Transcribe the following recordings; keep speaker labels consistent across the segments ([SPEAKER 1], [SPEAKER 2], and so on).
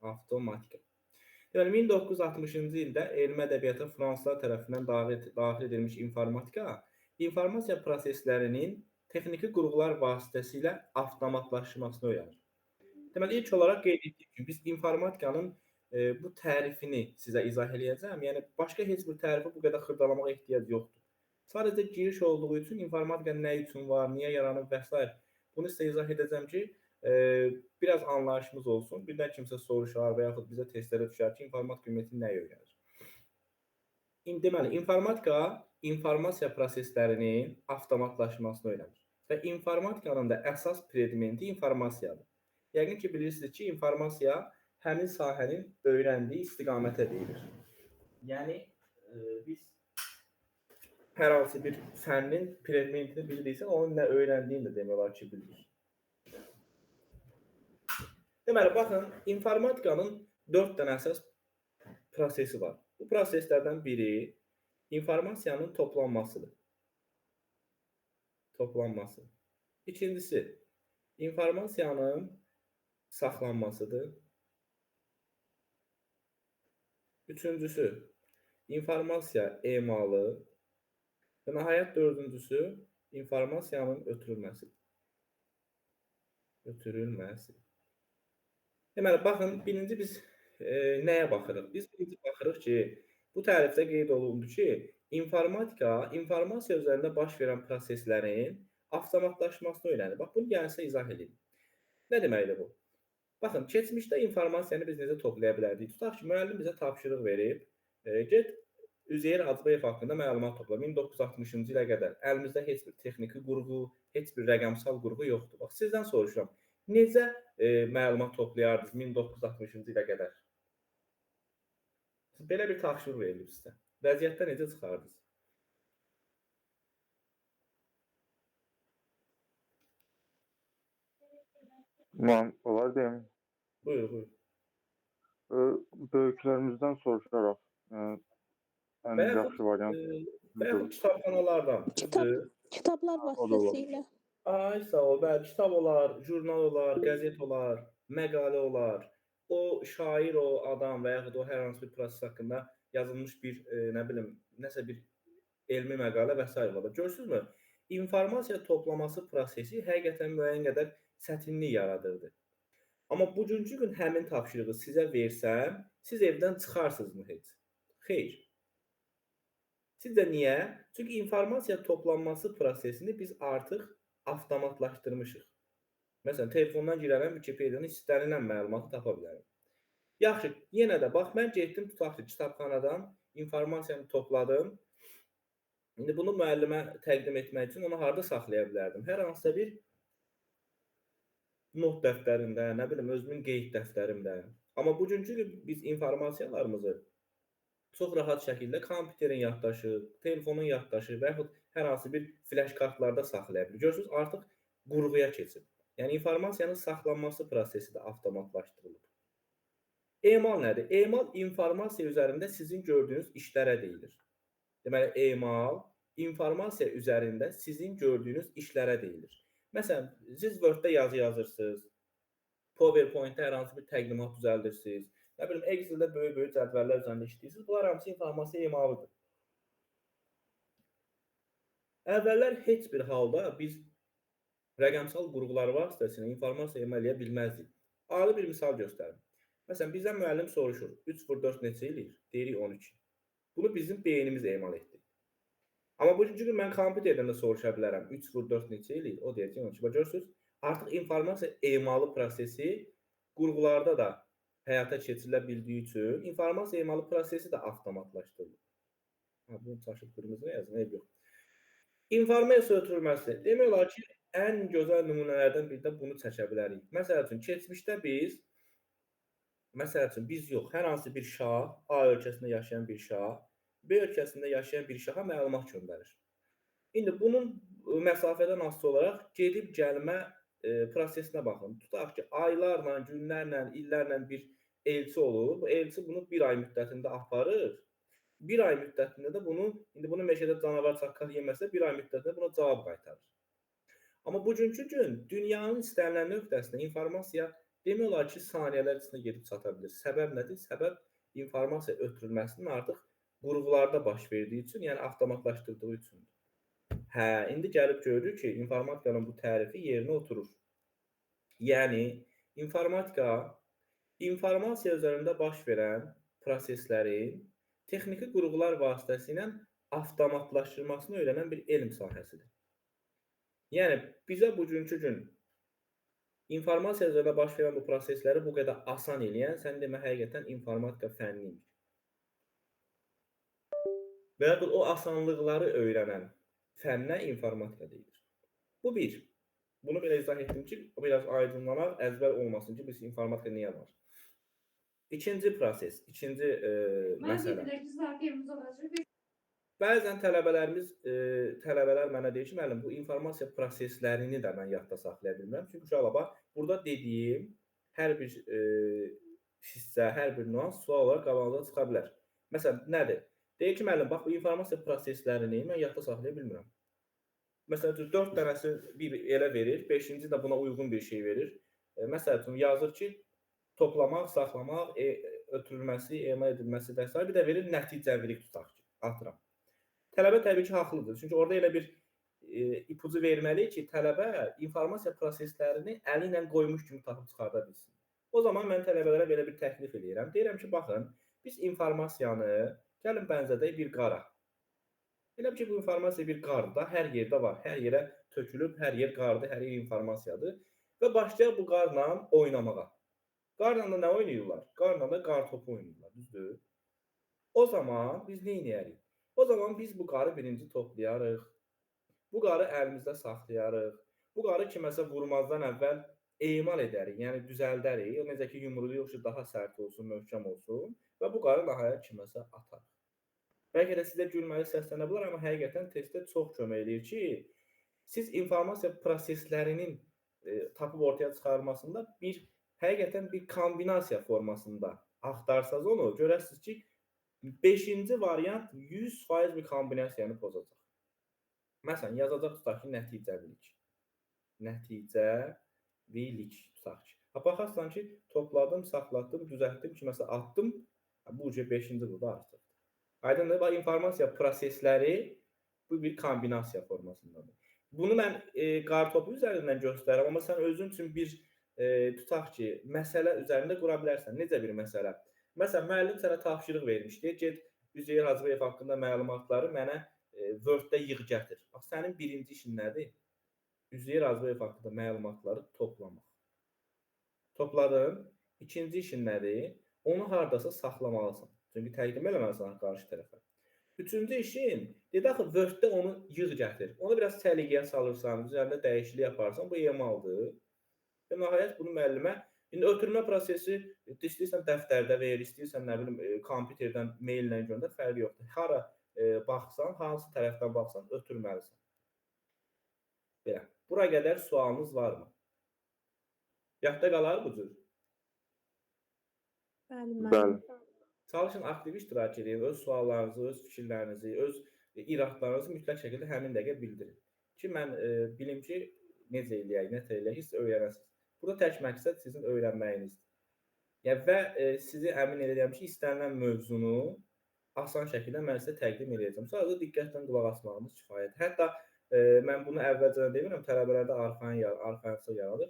[SPEAKER 1] Avtomatika. Deməli 1960-cı ildə elmi ədəbiyyata fransızlar tərəfindən daxil edilmiş informasiya proseslərinin texniki qurğular vasitəsilə avtomatlaşmasını öyrənir. Deməli ilk olaraq qeyd etdiyim kimi biz informatikanın bu tərifini sizə izah eləyəcəm. Yəni başqa heç bir tərifi bu qədər xırdalamağa ehtiyac yoxdur. Sadəcə giriş olduğu üçün informatika nə üçün var, niyə yaranıb və s. bunu sizə izah edəcəm ki, biraz anlayışımız olsun. Birdən kimsə soruşar və yaxud bizə testlərə düşər ki, informatika ümumiyyətlə nəyi öyrənir? Deməli, informatika informasiya proseslərinin avtomatlaşmasını öyrənir. Və informatikanın da əsas predmenti informasiyadır. Yəqin ki, bilirsiniz ki, informasiya həmin sahənin öyrəndiyi istiqamətə deyilir. Yəni, biz hər hansı bir fənnin predmentini bilirsə, onun nə öyrəndiyini də demək olar ki, bilir. Deməli, baxın, informatikanın 4 dənə əsas prosesi var. Bu proseslərdən biri informasiyanın toplanmasıdır. İkincisi, informasiyanın saxlanmasıdır. Üçüncüsü, informasiya emalı. Və nəhayət dördüncüsü, informasiyanın ötürülməsidir. Deməli, baxın, birinci biz nəyə baxırıq? Biz birinci baxırıq ki, bu tərifdə qeyd olundu ki, informasiya üzərində baş verən proseslərin avtomatlaşmasını öyrənir. Bax, bunu gəlsə izah edin. Nə deməkdir bu? Baxın, keçmişdə informasiyanı biz necə toplaya bilərdik? Tutaq ki, müəllim bizə tapşırıq verib, get Üzeyir Hacıbəyev haqqında məlumat topla. 1960-cı ilə qədər əlimizdə heç bir texniki qurğu, heç bir rəqəmsal qurğu yoxdur. Bax, sizdən soruşuram, necə məlumat toplayardınız 1960-cı ilə qədər? Belə bir tapşırıq verilib sizə. Vəziyyətdə necə çıxardınız?
[SPEAKER 2] Mən olar deyim.
[SPEAKER 1] Buyur.
[SPEAKER 2] Böyüklərimizdən soruşaraq. Ən yaxşı variant.
[SPEAKER 1] Və yaxud kitabxanalardan.
[SPEAKER 3] Kitablar vasitəsilə.
[SPEAKER 1] Ay, sağ ol. Bəli, kitab olar, jurnal olar, qəzet olar, məqalə olar. O şair, o adam və yaxud o hər hansı bir proses haqqında yazılmış bir, nəsə bir elmi məqalə və s. var. Görürsünüzmü? İnformasiya toplaması prosesi həqiqətən müəyyən qədər çətinlik yaradırdı. Amma bugünkü gün həmin tapşırığı sizə versəm, siz evdən çıxarsınızmı heç? Xeyr. Sizcə niyə? Çünki informasiya toplanması prosesini biz artıq avtomatlaşdırmışıq. Məsələn, telefondan girərəm, Wikipediyanın istənilən məlumatı tapa bilərəm. Yaxşı, yenə də bax, mən getdim, tutaq ki, kitabxanadan informasiyanı topladım. İndi bunu müəllimə təqdim etmək üçün onu harada saxlaya bilərdim? Hər hansısa bir not dəftərində, özümün qeyd dəftərimdə. Amma bugünkü gün biz informasiyalarımızı çox rahat şəkildə kompüterin yaddaşı, telefonun yaddaşı və yaxud hər hansı bir flash kartlarda saxlaya bilir. Görürsünüz, artıq qurğuya keçib. Yəni, informasiyanın saxlanması prosesi də avtomatlaşdırılıb. Emal nədir? Emal informasiya üzərində sizin gördüyünüz işlərə deyilir. Deməli, emal informasiya üzərində sizin gördüyünüz işlərə deyilir. Məsələn, siz Word-də yazı yazırsınız, PowerPoint-də hər hansı bir təqdimat düzəldirsiniz, Excel-də böyük cədvəllər üzərində işləyirsiniz. Bunlar hamısı informasiya emalıdır. Əvvəllər heç bir halda biz rəqəmsal qurğular vasitəsilə informasiya emal edə bilməzdik. Adi bir misal göstərim. Məsələn, bizdən müəllim soruşur, 3x4 neçə eləyir? Deyirik 12. Bunu bizim beynimiz emal etdi. Amma bugünkü gün mən kompüterdən də soruşa bilərəm, 3x4 neçə eləyir? O deyir ki, 12. Görürsünüz, artıq informasiya emalı prosesi qurğularda da həyata keçirilə bildiyi üçün informasiya emalı prosesi də avtomatlaşdırılır. Bunu çaşıb qırmızı yazın, eyb yox. İnformasiya ötürülməsi. Demək olar ki, ən gözəl nümunələrdən biri də bunu çəkə bilərik. Məsəl üçün, keçmişdə biz yox, hər hansı bir şah, A ölkəsində yaşayan bir şah, B ölkəsində yaşayan bir şaha məlumat göndərir. İndi bunun məsafədən asılı olaraq gedib gəlmə prosesinə baxın. Tutaq ki, aylarla, günlərlə, illərlə bir elçi olur. Bu elçi bunu bir ay müddətində aparır. Bir ay müddətində də bunu meşədə canavar çaqqal yeməsə, bir ay müddətində buna cavab qaytarır. Amma bugünkü gün dünyanın istənilən nöqtəsində informasiya demək olar ki, saniyələr içində gedib çata bilir. Səbəb nədir? Səbəb informasiya ötürülməsinin artıq qurğularda baş verdiyi üçün, yəni avtomatlaşdırdığı üçündür. Hə, indi gəlib görürük ki, informatikanın bu tərifi yerinə oturur. Yəni, informasiya üzərində baş verən proseslərin texniki qurğular vasitəsilə avtomatlaşdırmasını öyrənən bir elm sahəsidir. Yəni, bizə bugünkü gün informasiya üzərində baş verən bu prosesləri bu qədər asan eləyən, sən demə, həqiqətən informatika fənniymiş. Və ya o asanlıqları öyrənən fənnə informatika deyilir. Bu bir. Bunu belə izah etdim ki, biraz aydınlanar, əzbər olmasın ki, biz informatika niyə var? İkinci proses, ikinci məsələ. Bəzən tələbələr mənə deyir ki, müəllim, bu informasiya proseslərini də mən yadda saxlaya bilmirəm. Çünki uşaqlar, burada dediyim hər bir hissə, hər bir nüans sual olaraq qabağınıza çıxa bilər. Məsələn, nədir? Deyir ki, müəllim, bax, bu informasiya proseslərini mən yadda saxlaya bilmirəm. Məsələn, 4 dənəsi bir elə verir, 5-ci də buna uyğun bir şey verir. Məsələn, yazır ki, toplamaq, saxlamaq, ötürülməsi, emal edilməsi və s. Bir də verir nəticəvilik tutaq ki, atıram. Tələbə təbii ki, haqlıdır. Çünki orada elə bir ipucu verməliyik ki, tələbə informasiya proseslərini əli ilə qoymuş kimi tapıb çıxarda bilsin. O zaman mən tələbələrə belə bir təklif edirəm. Deyirəm ki, baxın, biz informasiyanı gəlin bənzədək bir qara. Elə ki, bu informasiya bir qarda, hər yerdə var. Hər yerə tökülüb, hər yer qardır, hər yer informasiyadır. Və başlayaq bu qarla oynamağa. Qarla da nə oynayırlar? Qarla da qar topu oynayırlar, düzdür? O zaman biz nə edərik? O zaman biz bu qarı birinci toplayarıq. Bu qarı əlimizdə saxlayarıq. Bu qarı kiməsə vurmazdan əvvəl emal edərik, yəni düzəldərik. Necə ki, yumruğu yoxsa daha sərt olsun, möhkəm olsun və bu qarı nəhayət kiməsə atarıq. Bəlkə də sizə gülməli səslənə bilər, amma həqiqətən testdə çox kömək eləyir ki, siz informasiya proseslərinin tapıb ortaya çıxarmasında həqiqətən bir kombinasiya formasında axtarsanız onu, görəsiniz ki, 5-ci variant 100% bir kombinasiyanı pozacaq. Məsələn, yazacaq tutaq ki, nəticəvilik. Nəticəvilik tutaq ki. Baxarsan ki, topladım, saxladım, düzəltdim, kiməsə atdım, bu 5-ci burada artıq. Aydındır, bax, informasiya prosesləri bu bir kombinasiya formasındadır. Bunu mən qartopu üzərindən göstərirəm, amma sən özün üçün bir tutaq ki, məsələ üzərində qura bilərsən. Necə bir məsələ? Məsələn, müəllim sənə tapşırıq vermişdi, get Üzeyir Hacıyev haqqında məlumatları mənə Word-də yığ gətir. Bax, sənin birinci işin nədir? Üzeyir Hacıyev haqqında məlumatları toplamaq. Topladın. İkinci işin nədir? Onu hardasa saxlamalısan. Çünki təqdim eləməlisən qarşı tərəfə. Üçüncü işin, dedi axı Word-də onu yığ gətir. Onu biraz səliqəyə salırsan, üzərində dəyişiklik yaparsan, bu emaldır. Və nəhayət bunu müəllimə, indi ötürmə prosesi istəyirsən dəftərdə verir, istəyirsən nə bilim kompüterdən maillə göndər, fərqi yoxdur. Hara baxsan, hansı tərəfdən baxsan ötürməlisən. Belə. Bura qədər sualınız varmı? Yadda qalar bu cür?
[SPEAKER 2] Bəli.
[SPEAKER 1] Çalışın aktiv iştirak edin, öz suallarınızı, öz fikirlərinizi, öz iradlarınızı mütləq şəkildə həmin dəqiqə bildirin. Ki mən bilim ki, necə eləyək, nə eləyək, siz öyrənəsiniz. Burada tək məqsəd sizin öyrənməyinizdir. Yəni, və sizi əmin edirəm ki, istənilən mövzunu asan şəkildə mən sizə təqdim edəcəm. Sadəcə diqqətlə qulaq asmağımız kifayətdir. Hətta mən bunu əvvəlcədən demirəm, tələbələrdə arxayınlıq yaradır.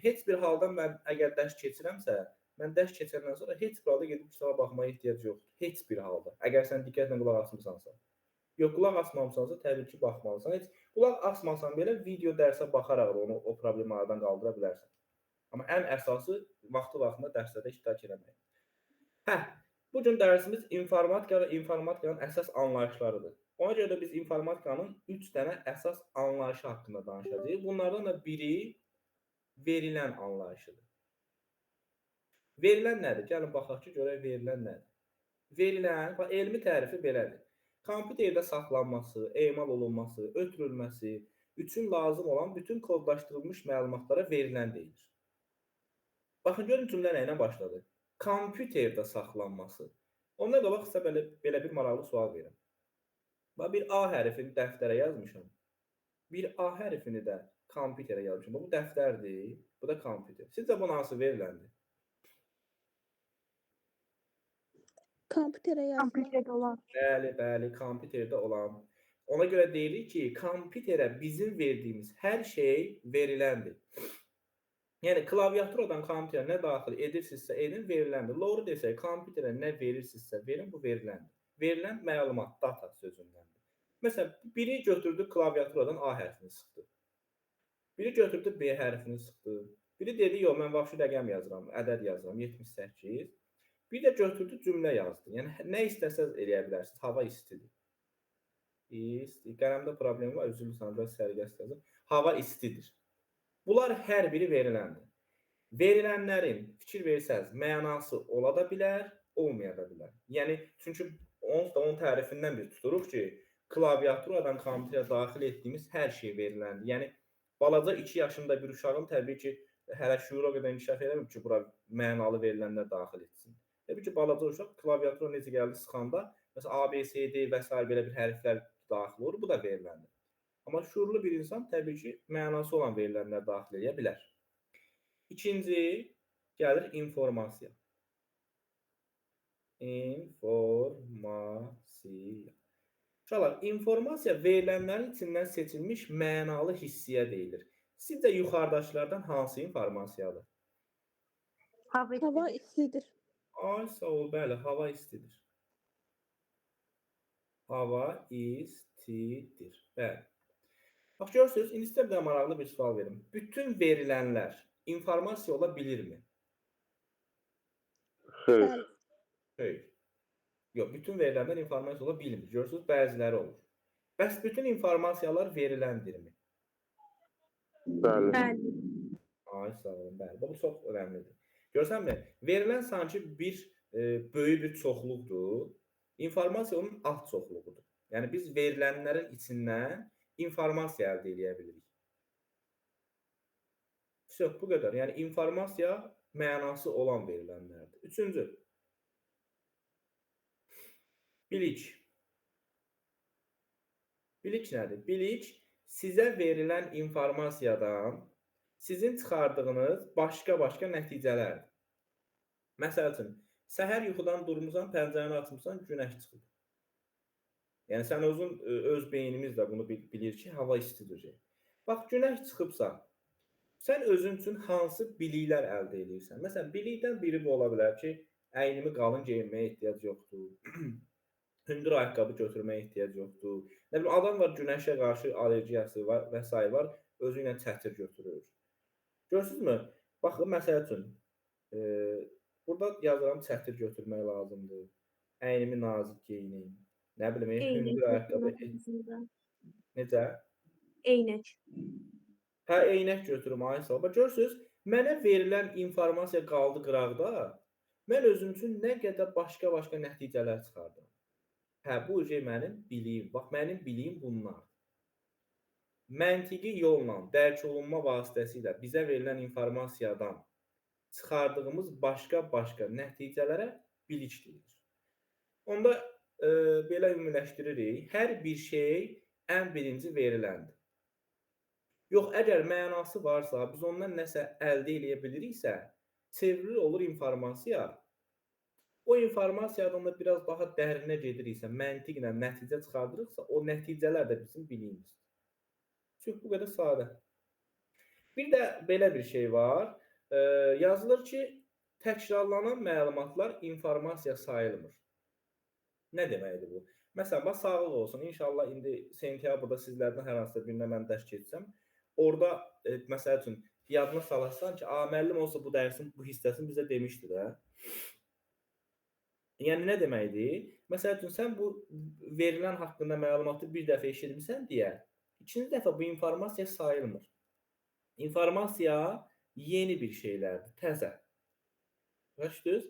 [SPEAKER 1] Heç bir halda mən əgər dərs keçirəmsə, mən dərs keçəndən sonra heç bir halda gedib kitaba baxmaya ehtiyac yoxdur. Heç bir halda. Əgər sən diqqətlə qulaq asmırsansa. Yox, qulaq asmamısansa təbii ki, baxmalısan. Heç qulaq asmasan belə video dərsə baxaraq onu o problemi aradan qaldıra bilərsən. Amma ən əsası vaxtında dərslərdə iştirak etmək. Hə, bu gün dərsimiz informatika və informatikanın əsas anlayışlarıdır. Ona görə də biz informatikanın 3 dənə əsas anlayışı haqqında danışacağıq. Bunlardan da biri verilən anlayışıdır. Verilən nədir? Gəlin baxaq ki, görək verilən nədir? Verilən, bax, elmi tərifi belədir. Kompüterdə saxlanması, emal olunması, ötürülməsi üçün lazım olan bütün kodlaşdırılmış məlumatlara verilən deyilir. Baxın, görün cümlə nə ilə başladı? Kompüterdə saxlanması. Ondan qabaq sizə belə bir maraqlı sual verirəm. Bax, bir A hərfini dəftərə yazmışam. Bir A hərfini də kompüterə yazmışam. Bu dəftərdir. Bu da kompüter. Sizcə bu hansı veriləndi?
[SPEAKER 3] Kompüterə yazma.
[SPEAKER 4] Kompüterdə olan.
[SPEAKER 1] Bəli, kompüterdə olan. Ona görə deyirik ki, kompüterə bizim verdiyimiz hər şey veriləndir. Yəni klaviaturadan kompüterə nə daxil edirsinizsə edin, veriləndir. Doğru desək, kompüterə nə verirsinizsə verin, bu veriləndir. Verilən məlumat, data sözündəndir. Məsələn, biri götürdü klaviaturadan A hərfini sıxdı. Biri götürdü B hərfini sıxdı. Biri dedi, yox, mən vəbşi rəqəm yazıram, ədəd yazıram, 78. Bir də götürdü cümlə yazdı. Yəni nə istəsəz eləyə bilərsiniz. Hava istidir. Qələmdə problem var, üzülürsən, biraz sərgəst yazın. Hava istidir. Bunlar hər biri veriləndir. Verilənlərin fikir versəz, mənası ola da bilər, olmaya da bilər. Yəni, çünki onun tərifindən biz tuturuq ki, klaviaturadan kompüterə daxil etdiyimiz hər şey veriləndir. Yəni, balaca 2 yaşında bir uşağın təbii ki, hələ şüura qədər inkişaf eləmir ki, bura mənalı verilənlər daxil etsin. Təbii ki, balaca uşaq klaviatura necə gəldi sıxanda, məsələn, A, B, C, D və s. belə bir hərflər daxil olur, bu da veriləndir. Amma şuurlu bir insan təbii ki, mənası olan verilənlər daxil edə bilər. İkinci, gəlir informasiya. İnformasiya. Uşaqlar, informasiya verilənlərin içindən seçilmiş mənalı hissiyə deyilir. Sizcə yuxarıdakılardan hansı informasiyadır?
[SPEAKER 3] Hava istidir.
[SPEAKER 1] Ay, sağ ol, bəli, hava istidir. Hava istidir. Bəli. Bax, görürsünüz, indi sizə bir də maraqlı bir sual verim. Bütün verilənlər informasiya ola bilirmi?
[SPEAKER 2] Xeyr.
[SPEAKER 1] Xeyr. Yox, bütün verilənlər informasiya ola bilmir. Görürsünüz, bəziləri olur. Bəs bütün informasiyalar veriləndirmi?
[SPEAKER 2] Bəli.
[SPEAKER 1] Ay, sağ olun, bəli. Bu çox önəmlidir. Görsənmi? Verilən sanki bir böyük bir çoxluqdur. İnformasiya onun alt çoxluğudur. Yəni biz verilənlərin içindən informasiya əldə edə bilirik. Bu qədər. Yəni informasiya mənası olan verilənlərdir. Üçüncü. Bilik. Bilik nədir? Bilik sizə verilən informasiyadan sizin çıxardığınız başqa-başqa nəticələrdir. Məsəl üçün, səhər yuxudan durmusan, pəncərəni açmısan, günəş çıxıb. Yəni sən öz beynimiz də bunu bilir ki, hava istidir. Bax, günəş çıxıbsa, sən özün üçün hansı biliklər əldə edirsən? Məsələn, bilikdən biri bu ola bilər ki, əynimi qalın geyinməyə ehtiyac yoxdur. Hündür ayaqqabı götürməyə ehtiyac yoxdur. Nə bilim, adam var, günəşə qarşı allergiyası var və s. var, özü ilə çətir götürür. Görürsünüzmü? Baxın, məsəl üçün, burada yazıram, çətir götürmək lazımdır. Əynimi nazik geyinim. Nə bilim, hündür ayaqqabı. Necə?
[SPEAKER 4] Eynək.
[SPEAKER 1] Hə, eynək götürüm, ay sağ ol. Görürsünüz, mənə verilən informasiya qaldı qıraqda. Mən özüm üçün nə qədər başqa-başqa nəticələr çıxardım. Hə, bu mənim biliyim. Bax, mənim biliyim bunlar. Məntiqi yolla, dərk olunma vasitəsilə bizə verilən informasiyadan çıxardığımız başqa-başqa nəticələrə bilik deyilir. Onda belə ümumiləşdiririk. Hər bir şey ən birinci veriləndir. Yox, əgər mənası varsa, biz ondan nəsə əldə edə biliriksə, çevrilir olur informasiya. O informasiyadan da biraz daha dərinə gediriksə, məntiqlə nəticə çıxardırıqsa, o nəticələr də bizim biliyimizdir. Çünki bu qədər sadə. Bir də belə bir şey var. Yazılır ki, təkrarlanan məlumatlar informasiya sayılmır. Nə deməkdir bu? Məsələn, bax, sağlıq olsun. İnşallah indi sentyabrda sizlərdən hər hansısa birinə mən dərs keçsəm, orada, məsəl üçün, yadına salarsan ki, müəllim olsa bu dərsin bu hissəsini bizə demişdi də. Yəni, nə deməkdir? Məsəl üçün, sən bu verilən haqqında məlumatı bir dəfə eşitmirsən deyə, ikinci dəfə bu informasiya sayılmır. İnformasiya yeni bir şeylərdir, təzə. Başdınız?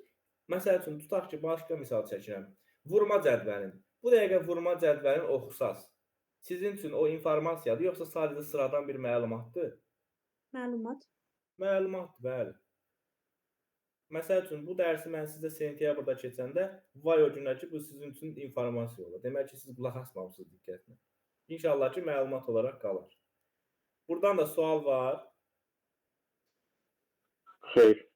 [SPEAKER 1] Məsəl üçün, tutaq ki, başqa misal çəkirəm. Vurma cədvəlin. Bu dəqiqə vurma cədvəlin oxusaz. Sizin üçün o informasiyadır, yoxsa sadəcə sıradan bir məlumatdır?
[SPEAKER 4] Məlumat.
[SPEAKER 1] Məlumatdır, bəli. Məsəl üçün, bu dərsi mən sizə sentyabrda keçəndə, vay o günə ki, bu sizin üçün informasiya olur. Demək ki, siz qulaq asmamışsınız diqqətlə. İnşallah ki, məlumat olaraq qalır. Buradan da sual var.
[SPEAKER 2] Xeyr.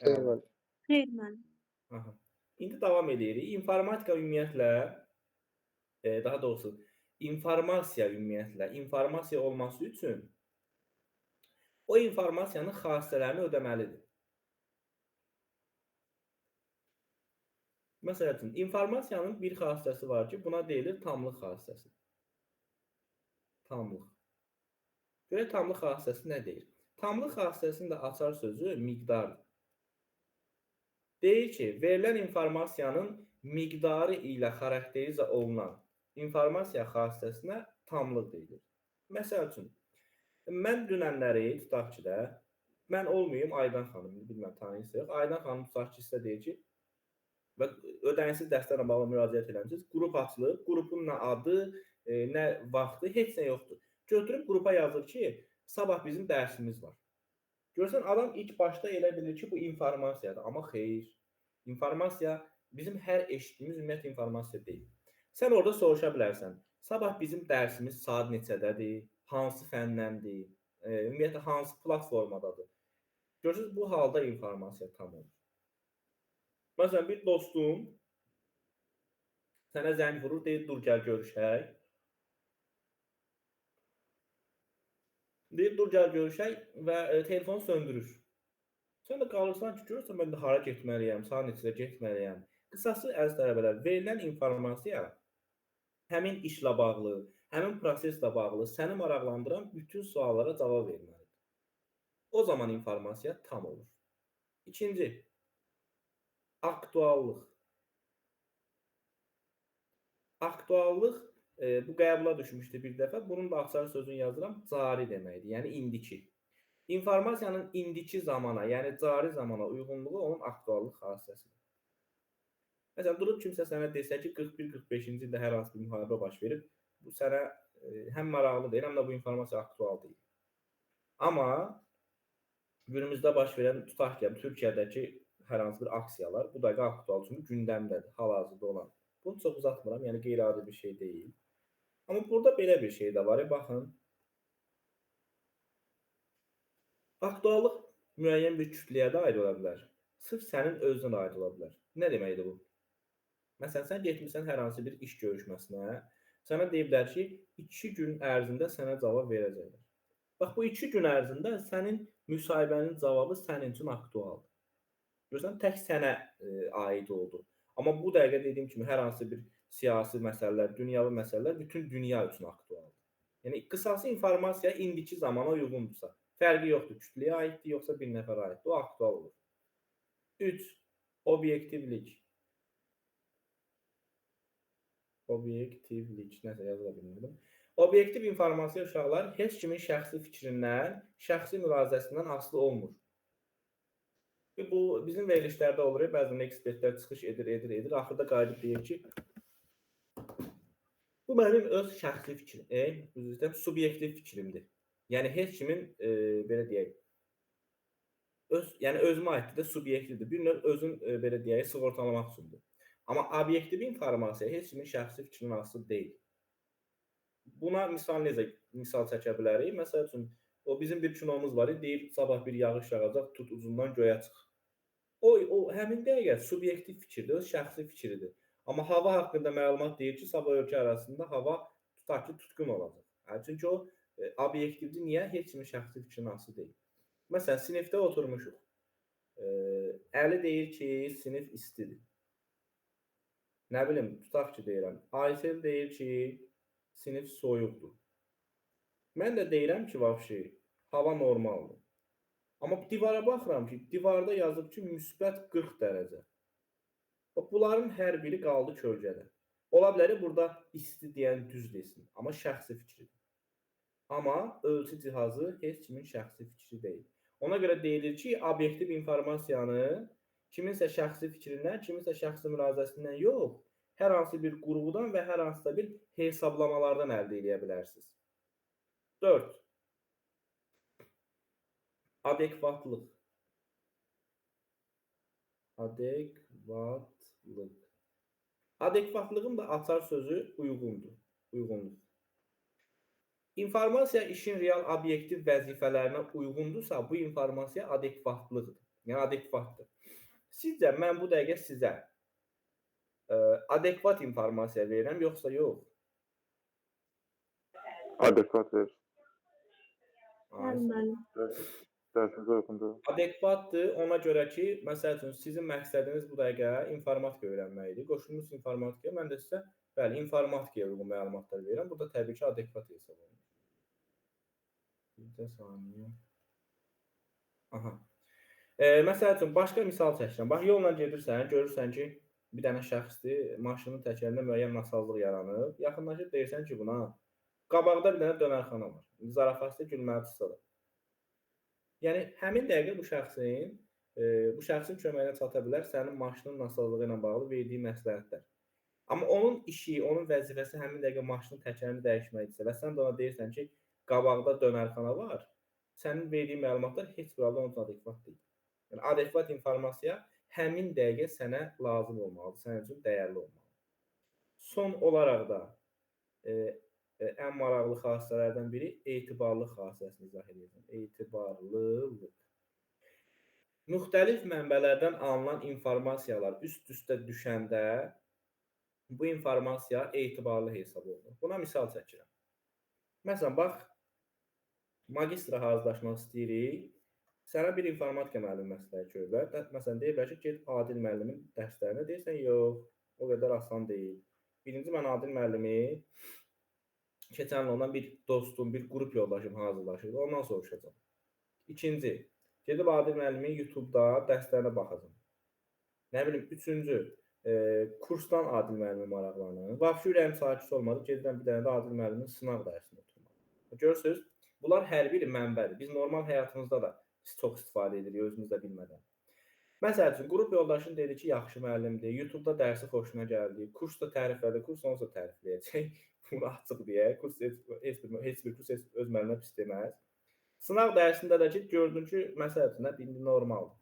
[SPEAKER 3] Eyvallah.
[SPEAKER 4] Xeyr müəllim.
[SPEAKER 1] Aha. İndi davam edirik. İnformatika ümumiyyətlə, daha doğrusu informasiya ümumiyyətlə, informasiya olması üçün o informasiyanın xassələrini ödəməlidir. Məsəl üçün, informasiyanın bir xassəsi var ki, buna deyilir tamlıq xassəsi. Tamlıq. Görək tamlıq xassəsi nə deyir? Tamlıq xassəsinin də açar sözü miqdardır. Deyir ki, verilən informasiyanın miqdarı ilə xarakterizə olunan informasiya xassəsinə tamlıq deyilir. Məsəl üçün, mən dünənləri tutaq ki də, mən olmayım Aydan xanım, bilməm tanıyırsınız. Aydan xanım tutaq ki, sizə deyir ki, və ödənişsiz dərslərlə bağlı müraciət eləmişsiniz. Qrup açılıb, qrupun nə adı, nə vaxtı, heç nə yoxdur. Götürüb qrupa yazır ki, sabah bizim dərsimiz var. Görsən, adam ilk başda elə bilir ki, bu informasiyadır. Amma xeyr, informasiya bizim hər eşitdiyimiz ümumiyyətlə informasiya deyil. Sən orada soruşa bilərsən, sabah bizim dərsimiz saat neçədədir, hansı fəndəndir, ümumiyyətlə hansı platformadadır. Görürsünüz, bu halda informasiya tam olur. Məsələn, bir dostum sənə zəng vurur, deyir, dur gəl görüşək. Deyir, dur gəl görüşək və telefonu söndürür. Sən də qalırsan ki, görürsən, mən də hara getməliyəm, saat neçədə getməliyəm. Qısası, əziz tələbələr, verilən informasiya həmin işlə bağlı, həmin proseslə bağlı səni maraqlandıran bütün suallara cavab verməlidir. O zaman informasiya tam olur. İkinci, aktuallıq. Aktuallıq bu qəbula düşmüşdü bir dəfə. Bunun da açar sözünü yazıram, cari deməkdir, yəni indiki. İnformasiyanın indiki zamana, yəni cari zamana uyğunluğu onun aktuallıq xassəsidir. Məsələn, durub kimsə sənə desə ki, 41-45-ci ildə hər hansı bir müharibə baş verib, bu sənə həm maraqlı deyil, həm də bu informasiya aktual deyil. Amma günümüzdə baş verən, tutaq ki, Türkiyədəki hər hansı bir aksiyalar bu dəqiqə aktual, çünki gündəmdədir, hal-hazırda olan. Bunu çox uzatmıram, yəni qeyri-adi bir şey deyil. Amma burada belə bir şey də var, baxın. Aktuallıq müəyyən bir kütləyə də aid ola bilər. Sırf sənin özünə aid ola bilər. Nə deməkdir bu? Məsələn, sən getmirsən hər hansı bir iş görüşməsinə, sənə deyiblər ki, 2 gün ərzində sənə cavab verəcəklər. Bax, bu 2 gün ərzində sənin müsahibənin cavabı sənin üçün aktualdır. Görürsən, tək sənə aid oldu. Amma bu dəqiqə dediyim kimi hər hansı bir siyasi məsələlər, dünyavi məsələlər bütün dünya üçün aktualdır. Yəni, qısası informasiya indiki zamana uyğundursa, fərqi yoxdur, kütləyə aiddir, yoxsa bir nəfərə aiddir, o aktual olur. 3. Obyektivlik. Obyektivlik, nəsə yazıla bilmirdim. Obyektiv informasiya uşaqlar heç kimin şəxsi fikrindən, şəxsi mülahizəsindən asılı olmur. Bu, bizim verilişlərdə olur, bəzən ekspertlər çıxış edir. Axırda qayıdıb deyir ki, bu mənim öz şəxsi fikrim, subyektiv fikrimdir. Yəni, heç kimin, belə deyək, yəni özümə aiddir də subyektivdir. Bir növ özün, belə deyək, sığortalamaq üçündür. Amma obyektiv informasiya heç kimin şəxsi fikrinin asılı deyil. Buna misal çəkə bilərik. Məsəl üçün, o bizim bir kinomuz var, deyir, sabah bir yağış yağacaq, tut ucundan göyə çıx. O həmin dəqiqə subyektiv fikirdir, öz şəxsi fikridir. Amma hava haqqında məlumat deyir ki, sabah ölkə arasında hava tutaq ki, tutqun olacaq. Çünki o obyektivdir. Niyə? Heç kimin şəxsi fikrinin asılı deyil. Məsələn, sinifdə oturmuşuq. Əli deyir ki, sinif istidir. Nə bilim, tutaq ki, deyirəm. Aysel deyir ki, sinif soyuqdur. Mən də deyirəm ki, vəbşi, hava normaldır. Amma divara baxıram ki, divarda yazıb ki, müsbət 40 dərəcə. Bunların hər biri qaldı kölgədə. Ola bilər, burada isti deyən düz desin, amma şəxsi fikridir. Amma ölçü cihazı heç kimin şəxsi fikri deyil. Ona görə deyilir ki, obyektiv informasiyanı kiminsə şəxsi fikrindən, kiminsə şəxsi mülahizəsindən yox, hər hansı bir qurğudan və hər hansısa bir hesablamalardan əldə edə bilərsiniz. 4. Adekvatlıq. Adekvatlıq. Adekvatlığın da açar sözü uyğundur. Uyğunluq. İnformasiya işin real obyektiv vəzifələrinə uyğundursa, bu informasiya adekvatlıdır. Yəni adekvatdır. Sizcə mən bu dəqiqə sizə adekvat informasiya verirəm, yoxsa yox?
[SPEAKER 2] Adekvat ver.
[SPEAKER 4] Bəli, müəllim.
[SPEAKER 2] Dərsinizi oxundu.
[SPEAKER 1] Adekvatdır, ona görə ki, məsəl üçün sizin məqsədiniz bu dəqiqə informatika öyrənməkdir. Qoşulmuş informatikaya, mən də sizə bəli, informatikaya uyğun məlumatlar verirəm. Burada təbii ki, adekvat hesab olunur. Bir saniyə. Aha. Məsəl üçün, başqa misal çəkirəm. Bax, yolla gedirsən, görürsən ki, bir dənə şəxsdir, maşının təkərində müəyyən nasazlıq yaranıb. Yaxınlaşıb deyirsən ki, buna, qabaqda bir dənə dönərxana var. Zarafatçı gülməli çıxsadır. Yəni, həmin dəqiqə bu şəxsin köməyinə çata bilər sənin maşının nasazlığı ilə bağlı verdiyi məsləhətlər. Amma onun işi, onun vəzifəsi həmin dəqiqə maşının təkərini dəyişməkdirsə və sən də ona deyirsən ki, qabaqda dönərxana var, sənin verdiyi məlumatlar heç bir halda onun üçün adekvat deyil. Yəni, adekvat informasiya həmin dəqiqə sənə lazım olmalıdır, sənin üçün dəyərli olmalıdır. Son olaraq da ən maraqlı xassələrdən biri etibarlılıq xassəsini izah edəcəm. Etibarlılıq. Müxtəlif mənbələrdən alınan informasiyalar üst-üstə düşəndə bu informasiya etibarlı hesab olunur. Buna misal çəkirəm. Məsələn, bax, magistra hazırlaşmaq istəyirik. Sənə bir informatika müəllimi məsləhət görürlər. Məsələn, deyirlər ki, get Adil müəllimin dərslərinə. Deyirsən, yox, o qədər asan deyil. Birinci, mən Adil müəllimi keçən il ondan bir dostum, bir qrup yoldaşım hazırlaşırdı. Ondan soruşacağım. İkinci, gedib Adil müəllimin YouTube-da dərslərinə baxacağım. Nə bilim, üçüncü, kursdan Adil müəllimi maraqlanır. Vəbşi ürəyim sakit olmadı. Gedirəm bir dənə də Adil müəllimin sınaq dərsini oturmalı. Görürsünüz, bunlar hər biri mənbədir. Biz normal həyatımızda da çox istifadə edirik, özümüz də bilmədən. Məsəl üçün, qrup yoldaşın dedi ki, yaxşı müəllimdir, YouTube-da dərsi xoşuna gəldi, kursda təriflədi, kurs onsa tərifləyəcək. Bunu açıq deyək, heç bir kurs öz müəllimə pis deməz. Sınaq dərsində də ki, gördün ki, məsəl üçün, indi normaldır.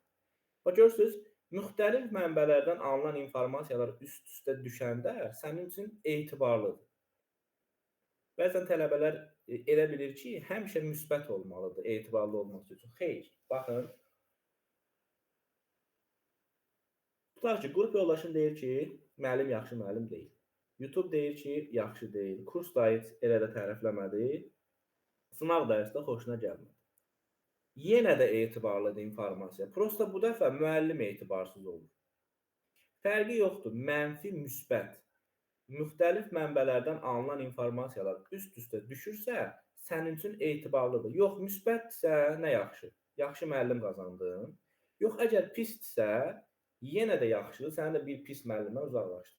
[SPEAKER 1] Bax, görürsünüz, müxtəlif mənbələrdən alınan informasiyalar üst-üstə düşəndə sənin üçün etibarlıdır. Bəzən tələbələr elə bilir ki, həmişə müsbət olmalıdır etibarlı olması üçün. Xeyr, baxın. Tutaq ki, qrup yoldaşın deyir ki, müəllim yaxşı müəllim deyil. YouTube deyir ki, yaxşı deyil. Kurs da heç elə də tərifləmədi. Sınaq dərsi də xoşuna gəlmədi. Yenə də etibarlıdır informasiya. Prosta bu dəfə müəllim etibarsız olur. Fərqi yoxdur, mənfi, müsbət. Müxtəlif mənbələrdən alınan informasiyalar üst-üstə düşürsə, sənin üçün etibarlıdır. Yox, müsbətdirsə, nə yaxşı. Yaxşı müəllim qazandın. Yox, əgər pisdirsə, yenə də yaxşıdır, səni də bir pis müəllimdən uzaqlaşdırır.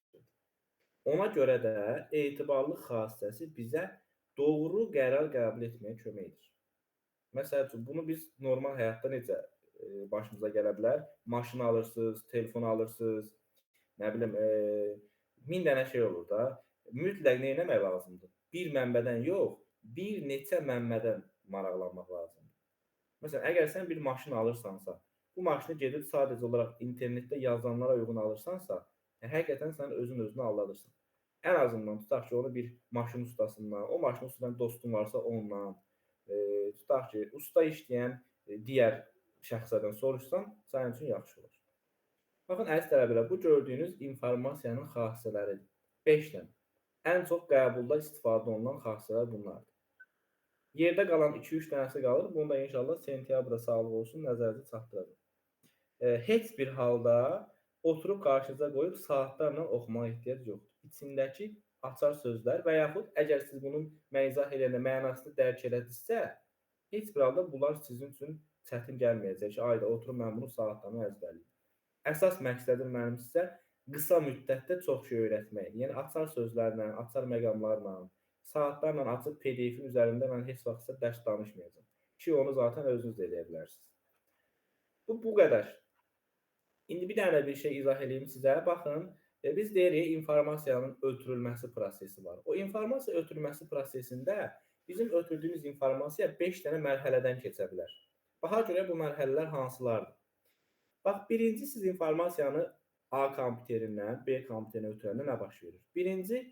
[SPEAKER 1] Ona görə də etibarlılıq xassəsi bizə doğru qərar qəbul etməyə kömək edir. Məsəl üçün, bunu biz normal həyatda necə başımıza gələ bilər? Maşın alırsınız, telefon alırsınız, nə bilim, 1000 dənə şey olur da. Mütləq nə etmək lazımdır? Bir mənbədən yox, bir neçə mənbədən maraqlanmaq lazımdır. Məsələn, əgər sən bir maşın alırsansa, bu maşını gedib sadəcə olaraq internetdə yazanlara uyğun alırsansa, həqiqətən sən özünü aldadırsan. Ən azından tutaq ki, onu bir maşın ustasından, o maşın ustasından dostun varsa ondan, tutaq ki, usta işləyən digər şəxslərdən soruşsan, sənin üçün yaxşı olur. Baxın, əziz tələbələr, bu gördüyünüz informasiyanın xassələridir. 5 dənə. Ən çox qəbulda istifadə olunan xassələr bunlardır. Yerdə qalan 2-3 dənəsi qalır. Bunu da inşallah sentyabrda sağlıq olsun, nəzərinizə çatdıracağım. Heç bir halda oturub qarşınıza qoyub saatlarla oxumağa ehtiyac yoxdur. İçindəki açar sözlər və yaxud əgər siz bunun izah edəndə mənasını dərk elədinizsə, heç bir halda bunlar sizin üçün çətin gəlməyəcək ki, ayda oturub mən bunu saatlarla əzbərləyim. Əsas məqsədim mənim sizə qısa müddətdə çox şey öyrətmək. Yəni, açar sözlərlə, açar məqamlarla, saatlarla açıb PDF-in üzərində mən heç vaxt sizə dərs danışmayacağım. Ki, onu zaten özünüz də edə bilərsiniz. Bu qədər. İndi bir dənə bir şey izah edeyim sizə. Baxın, biz deyirik, informasiyanın ötürülməsi prosesi var. O informasiya ötürülməsi prosesində bizim ötürdüyümüz informasiya 5 dənə mərhələdən keçə bilər. Baxa görə bu mərhələlər hansılardır? Bax, birinci siz informasiyanı A kompüterindən B kompüterinə ötürəndə nə baş verir? Birinci,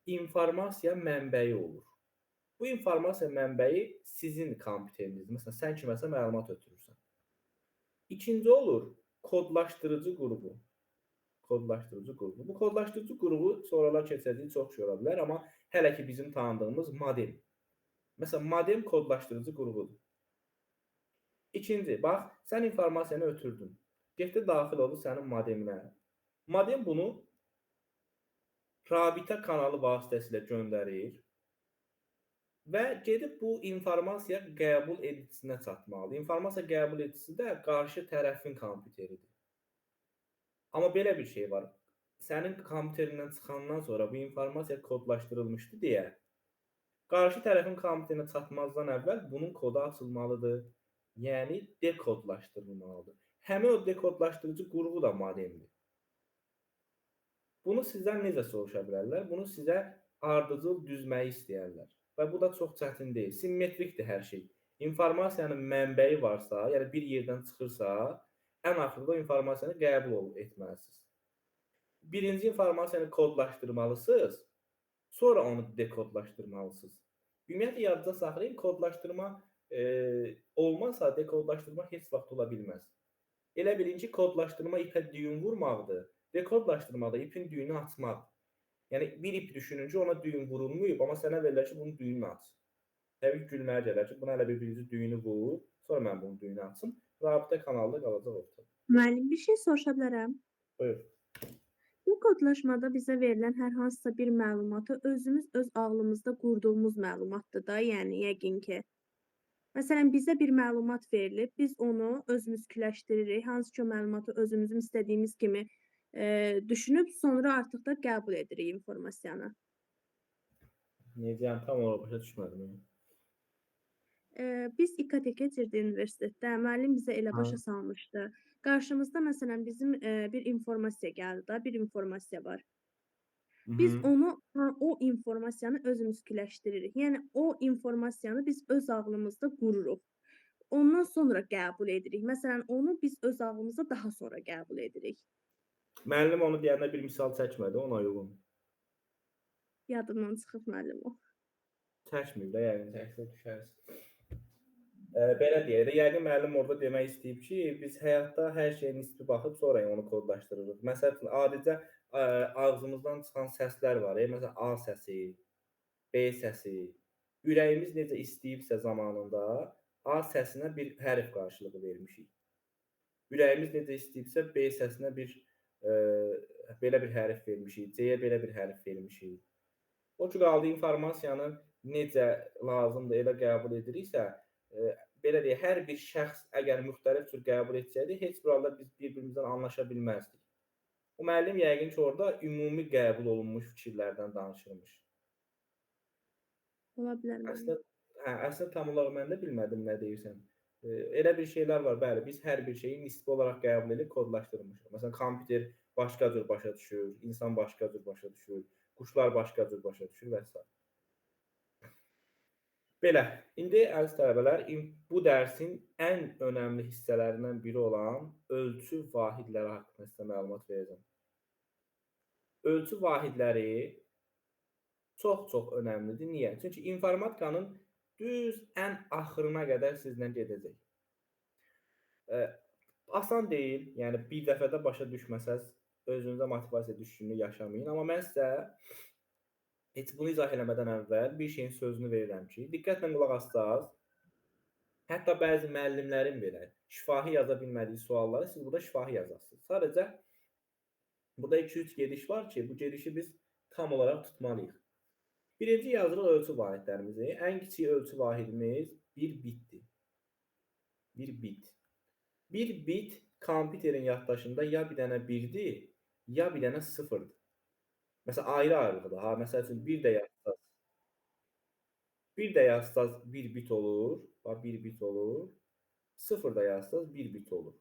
[SPEAKER 1] informasiya mənbəyi olur. Bu informasiya mənbəyi sizin kompüterinizdir. Məsələn, sən kiməsə məlumat ötürürsən. İkinci olur kodlaşdırıcı qrupu. Kodlaşdırıcı qrupu. Bu kodlaşdırıcı qrupu sonralar keçəcəyi çox şey ola bilər, amma hələ ki bizim tanıdığımız modem. Məsələn, modem kodlaşdırıcı qrupudur. İkinci, bax, sən informasiyanı ötürdün. Getdi daxil oldu sənin modeminə. Modem bunu rabitə kanalı vasitəsilə göndərir və gedib bu informasiya qəbul edicisinə çatmalıdır. İnformasiya qəbul edicisi də qarşı tərəfin kompüteridir. Amma belə bir şey var. Sənin kompüterindən çıxandan sonra bu informasiya kodlaşdırılmışdı deyə qarşı tərəfin kompüterinə çatmazdan əvvəl bunun kodu açılmalıdır. Yəni dekodlaşdırılmalıdır. Həmin o dekodlaşdırıcı qrupu da modemdir. Bunu sizdən necə soruşa bilərlər? Bunu sizə ardıcıl düzməyi istəyərlər. Və bu da çox çətin deyil. Simmetrikdir hər şey. İnformasiyanın mənbəyi varsa, yəni bir yerdən çıxırsa, ən axırda o informasiyanı qəbul etməlisiniz. Birinci informasiyanı kodlaşdırmalısınız, sonra onu dekodlaşdırmalısınız. Ümumiyyətlə yadda saxlayın, kodlaşdırma olmazsa dekodlaşdırma heç vaxt ola bilməz. Elə bilin ki, kodlaşdırma ipə düyün vurmaqdır, dekodlaşdırmada ipin düyünü açmaq. Yəni bir ip düşününce ona düyün vurulmuyub, amma sənə verirlər ki, bunun düyününü aç. Təbii ki, gülməyə gələr ki, buna hələ birinci düyünü vur, sonra mən bunun düyünü açım. Rabitə kanalda qalacaq ortada.
[SPEAKER 3] Müəllim, bir şey soruşa bilərəm?
[SPEAKER 1] Buyur.
[SPEAKER 3] Bu kodlaşmada bizə verilən hər hansısa bir məlumatı özümüz öz ağlımızda qurduğumuz məlumatdır da, yəni yəqin ki. Məsələn, bizə bir məlumat verilib, biz onu özümüz küləşdiririk, hansı ki o məlumatı özümüzün istədiyimiz kimi düşünüb, sonra artıq da qəbul edirik informasiyanı.
[SPEAKER 1] Necəyəm, tam olaraq başa düşmədim.
[SPEAKER 3] Biz İKTK Cirdi Universitetdə müəllim bizə elə başa salmışdı. Qarşımızda məsələn bizim bir informasiya gəldi da, bir informasiya var. Biz onu, o informasiyanı özümüz küləşdiririk. Yəni o informasiyanı biz öz ağlımızda qururuq. Ondan sonra qəbul edirik. Məsələn, onu biz öz ağlımızda daha sonra qəbul edirik.
[SPEAKER 1] Müəllim onu deyəndə bir misal çəkmədi, ona uyğun.
[SPEAKER 3] Yadımdan çıxıb müəllim o.
[SPEAKER 1] Çəkməyib də, yəqin çəksə düşərsin. Belə deyək də, yəqin müəllim orada demək istəyib ki, biz həyatda hər şeyə nisbi baxıb sonra onu kodlaşdırırıq. Məsələn, adicə ağzımızdan çıxan səslər var. Məsələn, A səsi, B səsi. Ürəyimiz necə istəyibsə zamanında A səsinə bir hərf qarşılığı vermişik. Ürəyimiz necə istəyibsə B səsinə belə bir hərf vermişik, C-yə belə bir hərf vermişik. O ki, qaldı informasiyanı necə lazımdır elə qəbul ediriksə, belə deyək, hər bir şəxs əgər müxtəlif cür qəbul etsəydi, heç bir halda biz bir-birimizdən anlaşa bilməzdik. O müəllim yəqin ki, orada ümumi qəbul olunmuş fikirlərdən danışırmış.
[SPEAKER 3] Ola bilər müəllim.
[SPEAKER 1] Əslində tam olaraq mən də bilmədim nə deyirsən. Elə bir şeylər var, bəli, biz hər bir şeyi nisbi olaraq qəbul edib kodlaşdırmışıq. Məsələn, kompüter başqa cür başa düşür, insan başqa cür başa düşür, quşlar başqa cür başa düşür və s. Belə, indi əziz tələbələr, bu dərsin ən önəmli hissələrindən biri olan ölçü vahidləri haqqında sizə məlumat verəcəm. Ölçü vahidləri çox önəmlidir. Niyə? Çünki informatikanın düz ən axırına qədər sizlə gedəcək. Asan deyil, yəni bir dəfədə başa düşməsəz, özünüzə motivasiya düşkünlüyü yaşamayın. Amma mən sizə heç bunu izah eləmədən əvvəl bir şeyin sözünü verirəm ki, diqqətlə qulaq assaz, hətta bəzi müəllimlərin belə şifahi yaza bilmədiyi sualları siz burada şifahi yazasınız. Sadəcə burada 2-3 gediş var ki, bu gedişi biz tam olaraq tutmalıyıq. Birinci yazırıq ölçü vahidlərimizi. Ən kiçik ölçü vahidimiz bir bitdir. Bir bit. Bir bit kompüterin yaddaşında ya bir dənə 1-dir, ya bir dənə 0-dır. Məsələn, ayrı-ayrılıqdır. Məsəl üçün, bir də yazsaz 1 bit olur. Bax, 1 bit olur. 0 da yazsaz 1 bit olur.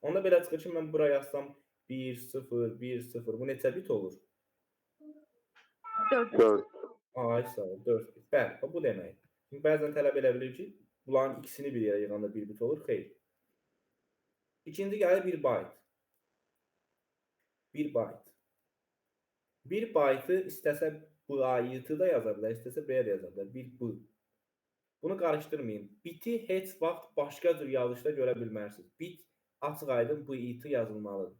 [SPEAKER 1] Onda belə çıxır ki, mən bura yazsam 1, 0, 1, 0. Bu neçə bit olur?
[SPEAKER 3] 4.
[SPEAKER 1] Ay, sağ ol, 4 bit. Bəli, bu demək. Çünki bəzən tələb elə bilir ki, bunların ikisini bir yerə yığanda 1 bit olur. Xeyr. İkinci gəlir 1 byte. 1 byte. 1 byte-ı istəsə byte da yaza bilər, istəsə belə də yaza bilər. Bir b. Bunu qarışdırmayın. Biti heç vaxt başqa cür yazışda görə bilmərsiniz. Bit açıq aydın byte yazılmalıdır.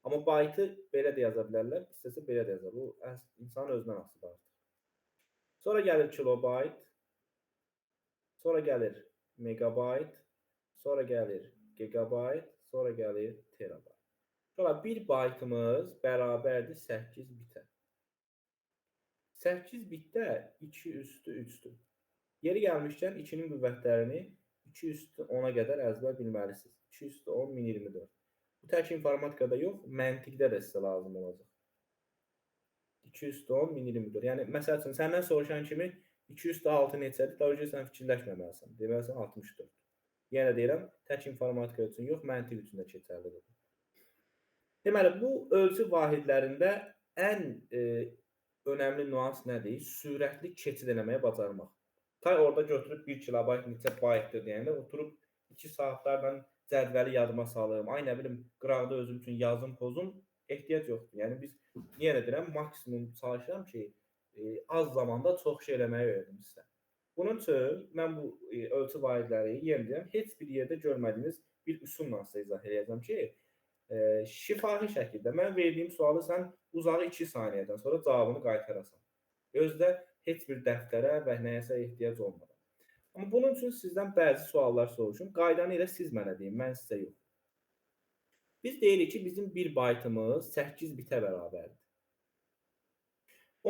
[SPEAKER 1] Amma byte belə də yaza bilərlər, istəsə belə də yazar. Bu insanın özündən asılıdır artıq. Sonra gəlir kilobayt, sonra gəlir megabayt, sonra gəlir gigabayt, sonra gəlir terabayt. Sonra bir baytımız bərabərdir 8 bitə. 8 bitdə 2 üstü 3'dür. Yeri gəlmişkən 2-nin qüvvətlərini 2 üstü 10'a qədər əzbər bilməlisiniz. 2 üstü 10 1024. Bu tək informatikada yox, məntiqdə də sizə lazım olacaq. 2 üstü 10 1024. Yəni məsəl üçün səndən soruşan kimi 2 üstü 6 neçədir? Daha sən fikirləşməməlisən. Deməlisən 64. Yenə deyirəm, tək informatika üçün yox, məntiq üçün də keçərlidir. Deməli, bu ölçü vahidlərində ən önəmli nüans nədir? Sürətli keçid eləməyə bacarmaq. Tay orada götürüb 1 kilobayt neçə baytdır deyəndə oturub 2 saatlarla cədvəli yadıma salım. Ay nə bilim, qıraqda özüm üçün yazım, pozum ehtiyac yoxdur. Yəni biz yenə deyirəm, maksimum çalışıram ki, az zamanda çox şey eləməyi öyrədim sizə. Bunun üçün mən bu ölçü vahidləri yenə deyirəm, heç bir yerdə görmədiyiniz bir üsulla sizə izah edəcəm ki, şifahi şəkildə mən verdiyim sualı sən uzağı 2 saniyədən sonra cavabını qaytarasan. Özdə heç bir dəftərə və nəyəsə ehtiyac olmadan. Amma bunun üçün sizdən bəzi suallar soruşum. Qaydanı elə siz mənə deyin, mən sizə yox. Biz deyirik ki, bizim bir baytımız 8 bitə bərabərdir.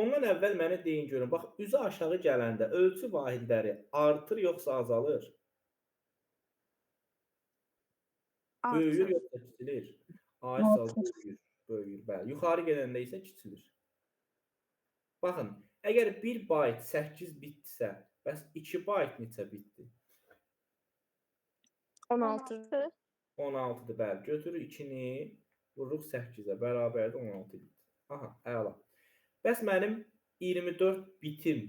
[SPEAKER 1] Ondan əvvəl mənə deyin görün, bax, üzü aşağı gələndə ölçü vahidləri artır yoxsa azalır? Böyüyür yoxsa kiçilir? Böyüyür, bəli. Yuxarı gedəndə isə kiçilir. Baxın, əgər 1 bayt 8 bitdirsə, bəs 2 bayt neçə bitdir?
[SPEAKER 4] 16.
[SPEAKER 1] 16'dır, bəli. Götürür 2'ni, vururuq 8'ə, bərabərdir 16 bit. Aha, əla. Bəs mənim 24 bitim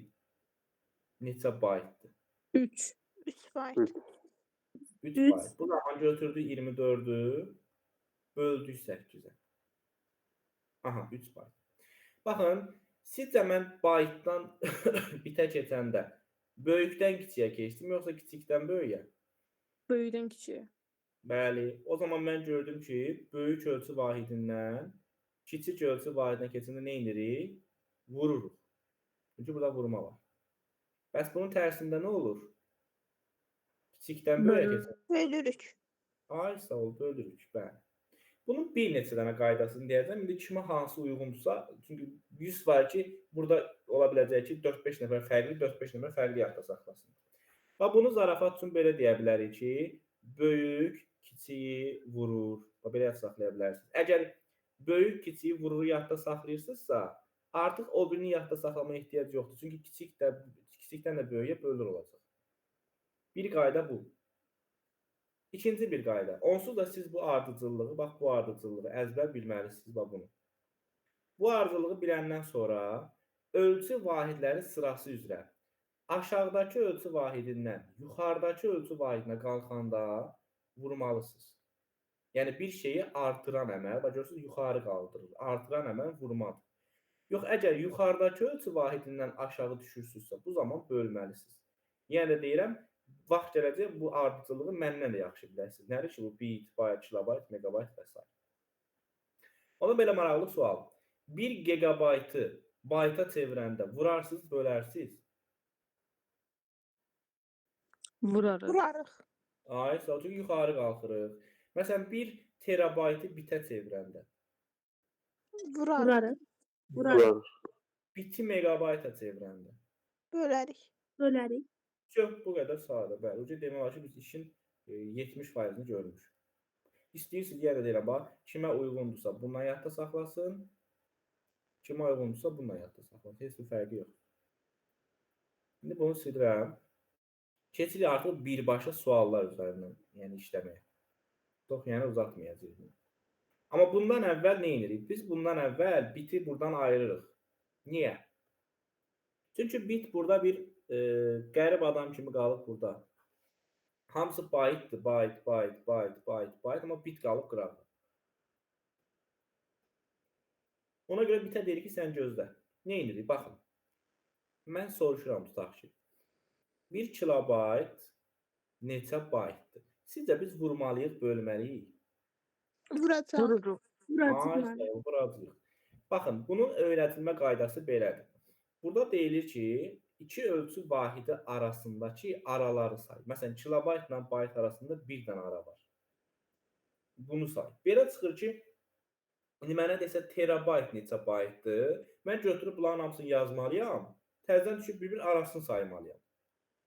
[SPEAKER 1] neçə baytdır?
[SPEAKER 4] 3. 3 bayt.
[SPEAKER 1] 3 bayt. Bu zaman götürdük 24'ü, böldük 8'ə. Aha, 3 bayt. Baxın, sizcə mən baytdan bitə keçəndə böyükdən kiçiyə keçdim, yoxsa kiçikdən böyüyə?
[SPEAKER 4] Böyükdən kiçiyə.
[SPEAKER 1] Bəli, o zaman mən gördüm ki, böyük ölçü vahidindən kiçik ölçü vahidinə keçəndə nə edirik? Vururuq. Çünki burada vurma var. Bəs bunun tərsində nə olur? Kiçikdən böyüyə keçəndə.
[SPEAKER 4] Bölürük.
[SPEAKER 1] Ay, sağ ol, bölürük. Bəli. Bunun bir neçə dənə qaydasını deyəcəm. İndi kimə hansı uyğundursa, çünki 100 var ki, burada ola biləcək ki, 4-5 nəfər fərqli, 4-5 nəfər fərqli yadda saxlasın. Və bunu zarafat üçün belə deyə bilərik ki, böyük kiçiyi vurur. Belə yadda saxlaya bilərsiniz. Əgər böyük kiçiyi vurur yadda saxlayırsınızsa, artıq o birini yadda saxlamaya ehtiyac yoxdur. Çünki kiçikdən də böyüyə bölür olacaq. Bir qayda bu. İkinci bir qayda. Onsuz da siz bu ardıcıllığı, bax bu ardıcıllığı əzbər bilməlisiniz bax bunu. Bu ardıcıllığı biləndən sonra ölçü vahidləri sırası üzrə aşağıdakı ölçü vahidindən yuxarıdakı ölçü vahidinə qalxanda vurmalısınız. Yəni bir şeyi artıran əməl, bax görürsünüz, yuxarı qaldırır. Artıran əməl vurmadır. Yox, əgər yuxarıdakı ölçü vahidindən aşağı düşürsünüzsə, bu zaman bölməlisiniz. Yəni deyirəm, vaxt gələcək bu ardıcılığı məndən də yaxşı biləsiniz. Nədir ki, bu bit, bayt, kilobayt, megabayt və s. Ona belə maraqlı sual. 1 gigabaytı bayta çevirəndə vurarsınız, bölərsiniz?
[SPEAKER 4] Vurarıq. Vurarıq.
[SPEAKER 1] Ay, sağ olun, yuxarı qalxırıq. Məsələn, 1 terabaytı bitə çevirəndə.
[SPEAKER 3] Vurarıq.
[SPEAKER 2] Vurarıq.
[SPEAKER 1] Biti megabayta çevirəndə.
[SPEAKER 4] Bölərik.
[SPEAKER 3] Bölərik.
[SPEAKER 1] Çox, bu qədər sadə. Bəli, uca demək olar ki, biz işin 70%-ni görmüşük. İstəyirsiniz, yenə deyirəm, bax, kimə uyğundursa bundan yadda saxlasın, kimə uyğundursa bundan yadda saxlasın. Heç bir fərqi yox. İndi bunu silirəm. Keçirik artıq birbaşa suallar üzərindən, yəni işləməyə. Çox, yəni uzatmayacağıq. Amma bundan əvvəl nə edirik? Biz bundan əvvəl biti buradan ayırırıq. Niyə? Çünki bit burada bir qərib adam kimi qalıb burada. Hamısı baytdır, bayt, amma bit qalıb qıraqda. Ona görə bitə deyirik ki, sən gözlə. Nə edirik? Baxın. Mən soruşuram tutaq ki, 1 kilobayt neçə baytdır? Sizcə biz vurmalıyıq, bölməliyik?
[SPEAKER 4] Vuracaq.
[SPEAKER 3] Vuracaq
[SPEAKER 1] Ay,
[SPEAKER 3] mən.
[SPEAKER 1] sağ ol, vuracağıq. Baxın, bunun öyrətilmə qaydası belədir. Burada deyilir ki, iki ölçü vahidi arasındakı araları say. Məsələn, kilobayt ilə bayt arasında bir dənə ara var. Bunu say. Belə çıxır ki, indi mənə desə terabayt neçə baytdır, mən götürüb bunların hamısını yazmalıyam, təzədən düşüb bir-bir arasını saymalıyam.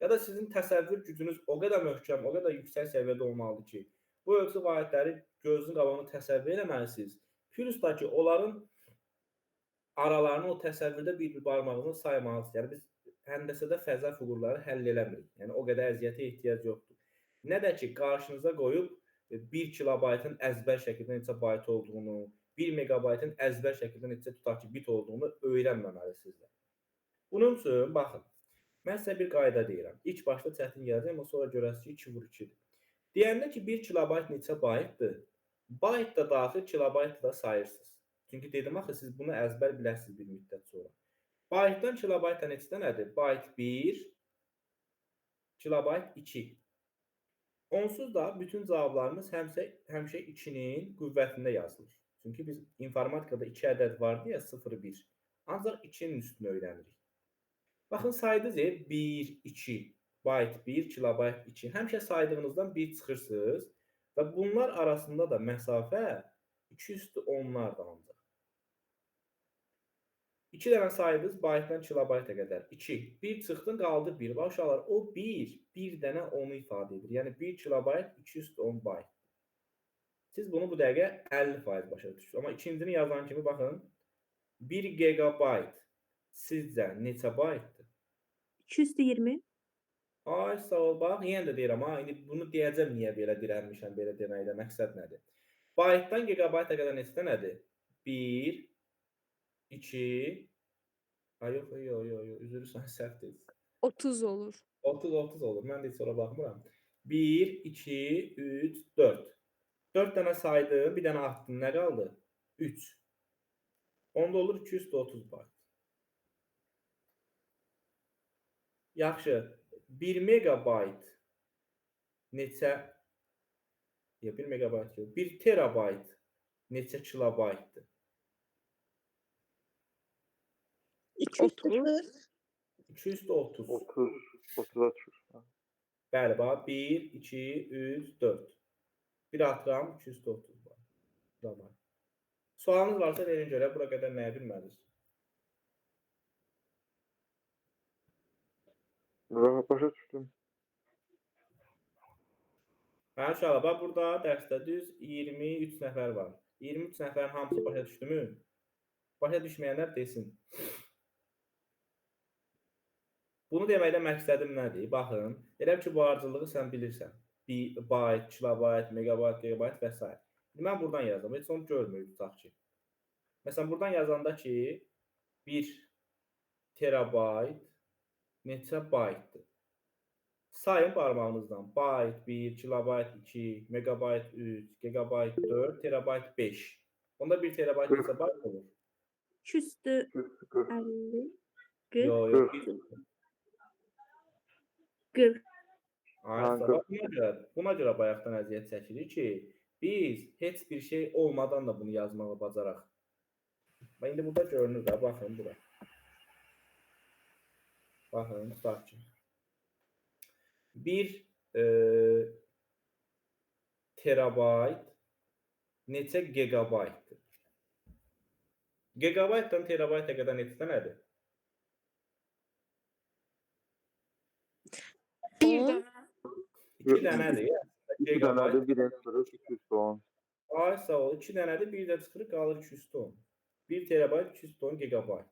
[SPEAKER 1] Ya da sizin təsəvvür gücünüz o qədər möhkəm, o qədər yüksək səviyyədə olmalıdır ki, bu ölçü vahidləri gözünün qabağında təsəvvür etməlisiniz. Plus da ki, onların aralarını o təsəvvürdə bir-bir barmağınızla saymalısınız. Yəni biz həndəsədə fəza fiqurları həll eləmirik. Yəni o qədər əziyyətə ehtiyac yoxdur. Nə də ki, qarşınıza qoyub 1 kilobaytın əzbər şəkildə neçə bayt olduğunu, 1 megabaytın əzbər şəkildə neçə tutaq ki, bit olduğunu öyrənməməlisiniz. Bunun üçün baxın, mən sizə bir qayda deyirəm. İlk başda çətin gələcək, amma sonra görəsiniz ki, 2 vur 2-dir. Deyəndə ki, 1 kilobayt neçə baytdır? Bayt da daxil, kilobayt da sayırsınız. Çünki dedim axı, siz bunu əzbər biləsiniz bir müddət sonra. Baytdan kilobayt neçə dənədir? Bayt 1, kilobayt 2. Onsuz da bütün cavablarımız həmişə 2-nin qüvvətində yazılır. Çünki biz informatikada 2 ədəd var deyə 0, 1. Ancaq 2-nin üstünü öyrənirik. Baxın, saydınız 1, 2, bayt 1, kilobayt 2. Həmişə saydığınızdan 1 çıxırsınız və bunlar arasında da məsafə 2/10'lardır ancaq. 2 dənə saydınız baytdan kilobayta qədər. 2. 1 çıxdın, qaldı 1. Bax uşaqlar, o 1 dənə 10'u ifadə edir. Yəni 1 kilobayt 2/10 bayt. Siz bunu bu dəqiqə 50% başa düşürsünüz. Amma ikincini yazan kimi baxın. 1 gigabayt sizcə neçə baytdır?
[SPEAKER 3] 220.
[SPEAKER 1] Ay, sağ ol, bax, yenə də deyirəm, ha, indi bunu deyəcəm niyə belə dirənmişəm, belə deməkdə, məqsəd nədir? Baytdan gigabayta qədər neçə dənədir? 1, 2, yox, üzülürsən, səhv deyilsin.
[SPEAKER 4] 30 olur.
[SPEAKER 1] 30 olur, mən də heç ora baxmıram. 1, 2, 3, 4. 4 dənə saydım, bir dənə atdım, nə qaldı? 3. Onda olur 230 bayt. Yaxşı, 1 megabayt neçə? 1 megabayt yox, 1 terabayt neçə kilobaytdır?
[SPEAKER 4] 240.
[SPEAKER 1] 230.
[SPEAKER 2] 30'a düşür.
[SPEAKER 1] Bəli, bax, 1, 2, 3, 4. Bir atıram, 230 bayt. Tamam. Sualınız varsa verin görə, bura qədər nəyə bilmədiniz?
[SPEAKER 2] Başa düşdüm.
[SPEAKER 1] Hə, uşaqlar, bax, burada dərsdə düz 23 nəfər var. 23 nəfərin hamısı başa düşdümü? Başa düşməyənlər desin. Bunu deməkdə məqsədim nədir? Baxın, elə ki, bu ardıcılığı sən bilirsən. Bayt, kilobayt, megabayt, gigabayt və s. Mən buradan yazdım. Heç onu görmürük tutaq ki. Məsələn, buradan yazanda ki, 1 terabayt neçə baytdır? Sayın barmağınızdan. Bayt 1, kilobayt 2, megabayt 3, gigabayt 4, terabayt 5. Onda 1 terabayt neçə bayt olur?
[SPEAKER 3] 250.
[SPEAKER 1] Yox,
[SPEAKER 3] 40.
[SPEAKER 1] Buna görə bayaqdan əziyyət çəkirik ki, biz heç bir şey olmadan da bunu yazmağı bacaraq. İndi burada görünür də, baxın bura. Baxın, tutaq ki. 1 terabayt neçə gigabaytdır? Gigabaytdan terabayta qədər neçə dənədir?
[SPEAKER 4] Bir dənə.
[SPEAKER 1] 2 dənədir.
[SPEAKER 2] 2 dənədir, bir dənə çıxırıq 210.
[SPEAKER 1] Ay, sağ ol. 2 dənədir, bir də çıxırıq, qalır 210. 1 terabayt 210 gigabayt.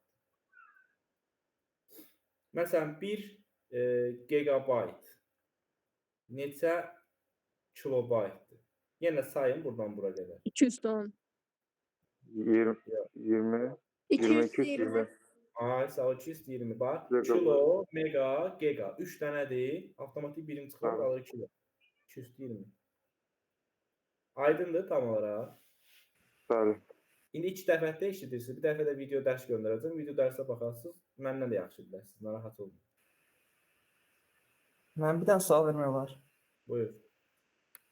[SPEAKER 1] Məsələn, 1 gigabayt neçə kilobaytdır? Yenə sayın buradan bura qədər.
[SPEAKER 4] 210.
[SPEAKER 2] 20.
[SPEAKER 4] 220.
[SPEAKER 1] Ay, sağ ol, 220. Bax,
[SPEAKER 2] Gigabayt.
[SPEAKER 1] kilo, mega, giga. 3 dənədir. Avtomatik birim çıxır,
[SPEAKER 2] Bəli.
[SPEAKER 1] qalır kilo. 220. Aydındır tam olaraq.
[SPEAKER 2] Bəli.
[SPEAKER 1] İndi 2 dəfə də eşidirsiniz. Bir dəfə də video dərs göndərəcəm. Video dərsə baxarsınız. Məndən də yaxşı bilərsiniz. Narahat olmayın.
[SPEAKER 5] Mən bir dənə sual vermək olar.
[SPEAKER 1] Buyur.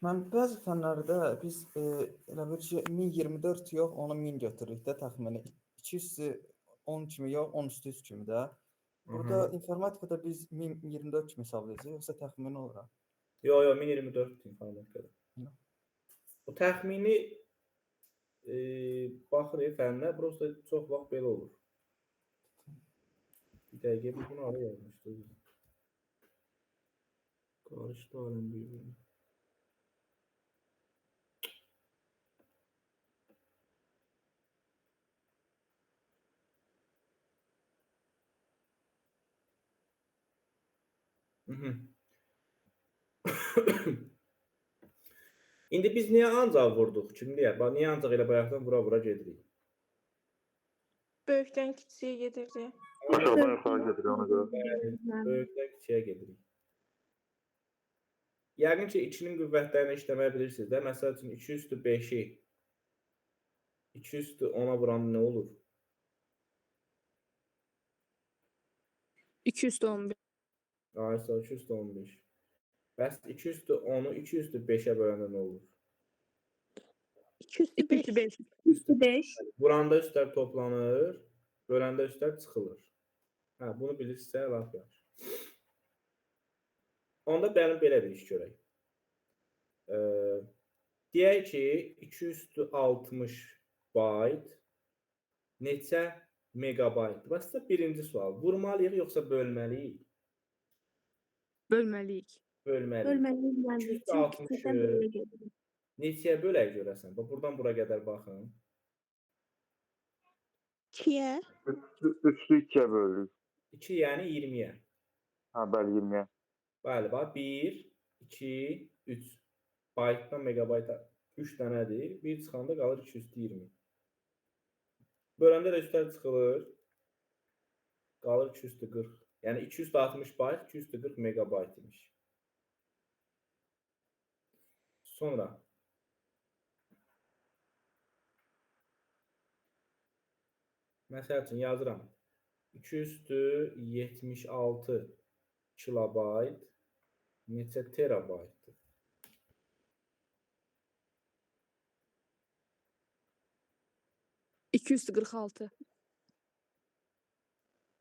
[SPEAKER 5] Mən bəzi fənlərdə biz elə bir şey 1024 yox, onu 1000 götürürük də təxminən 210 kimi yox, 10 üstü 3 kimi də. Burada informatikada biz 1024 kimi hesablayacağıq, yoxsa təxmini olaraq?
[SPEAKER 1] Yo, 1024 informatikada.
[SPEAKER 5] Yox.
[SPEAKER 1] Bu təxmini baxırıq fənnə, prosta çox vaxt belə olur. Bir dəqiqə biz bunu ara yazmışdıq. Qarışdı aləm bir-birinə. İndi biz niyə ancaq vurduq? Kim deyər? Niyə ancaq elə bayaqdan vura-vura gedirik?
[SPEAKER 4] Böyükdən kiçiyə gedirdi.
[SPEAKER 2] Aşağıdan yuxarı gedir ona görə.
[SPEAKER 1] Böyükdən kiçiyə gedirik. Yəqin ki, 2-nin qüvvətlərini işləməyə bilirsiniz də. Məsəl üçün 2 üstü 5-i 2 üstü 10-a vuran nə olur?
[SPEAKER 4] 211.
[SPEAKER 1] Aysa 2 üstü 15. Bəs 2 üstü 10-u 2 üstü 5-ə böləndə nə olur?
[SPEAKER 4] 2 üstü 5.
[SPEAKER 3] Üstü 5.
[SPEAKER 1] Vuranda üstlər toplanır, böləndə üstlər çıxılır. Hə, bunu bilirsinizsə, laf yaxşı. Onda bəlim belə bir iş görək. Deyək ki, 2 üstü 60 bayt neçə megabaytdır? Bəs birinci sual, vurmalıyıq yoxsa bölməliyik?
[SPEAKER 4] Bölməliyik.
[SPEAKER 1] Bölməliyik.
[SPEAKER 3] Bölməliyik yəni.
[SPEAKER 1] 260-ı
[SPEAKER 3] Çünki belə gedir.
[SPEAKER 1] neçəyə bölək görəsən? Buradan bura qədər baxın.
[SPEAKER 4] 2-yə.
[SPEAKER 2] 3'lü 2'ye bölürük.
[SPEAKER 1] 2 yəni 20-yə.
[SPEAKER 2] Ha, bəli 20'ye.
[SPEAKER 1] Bəli, bax 1, 2, 3. Baytdan megabayta 3 dənədir. 1 çıxanda qalır 220. Böləndə də üstlər çıxılır. Qalır 240. Yəni 260 bayt 240 megabayt imiş. Sonra məsəl üçün yazıram. 276 kilobayt neçə terabaytdır?
[SPEAKER 4] İki üstü 46.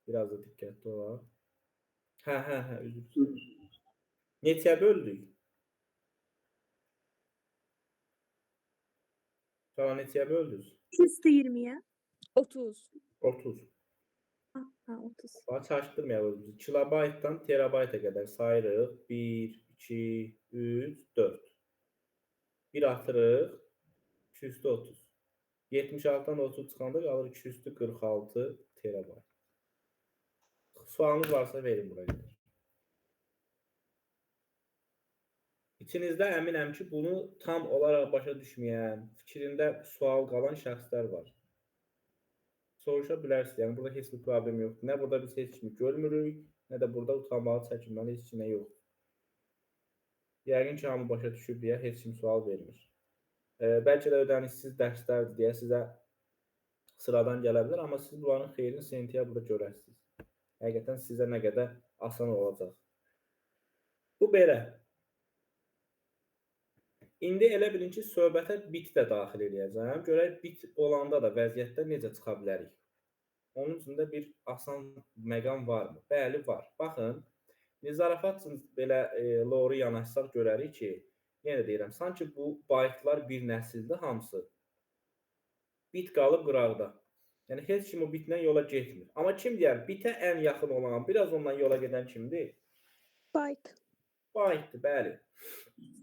[SPEAKER 1] Biraz da diqqətli olaq. Hə, üzr istəyirəm. Neçəyə böldük? Sonra neçəyə böldünüz?
[SPEAKER 3] Üstü 20'ye.
[SPEAKER 4] 30.
[SPEAKER 1] 30.
[SPEAKER 3] Ha 30.
[SPEAKER 1] Bax, çaşdırmayaq bizi. Kilobaytdan terabayta qədər sayırıq. 1, 2, 3, 4. Bir atırıq. 230. 76-dan 30 çıxanda qalır 246 terabayt. Sualınız varsa verin bura qədər. İçinizdə əminəm ki, bunu tam olaraq başa düşməyən, fikrində sual qalan şəxslər var. Soruşa bilərsiniz. Yəni burada heç bir problem yoxdur. Nə burada biz heç kimi görmürük, nə də burada utanmalı, çəkinməli heç kimə yoxdur. Yəqin ki, hamı başa düşür deyə heç kim sual vermir. Bəlkə də ödənişsiz dərslərdir deyə sizə sıradan gələ bilər, amma siz bunların xeyrini sentyabrda görərsiniz. Həqiqətən sizə nə qədər asan olacaq. Bu belə. İndi elə bilin ki, söhbətə bit də daxil edəcəm. Görək bit olanda da vəziyyətdə necə çıxa bilərik. Onun üçün də bir asan məqam varmı? Bəli, var. Baxın, zarafat üçün belə loru yanaşsaq görərik ki, yenə deyirəm, sanki bu baytlar bir nəsildir hamısı. Bit qalıb qıraqda. Yəni, heç kim o bitlə yola getmir. Amma kim deyər, bitə ən yaxın olan, biraz ondan yola gedən kimdir?
[SPEAKER 4] Byte.
[SPEAKER 1] Baytdır, bəli.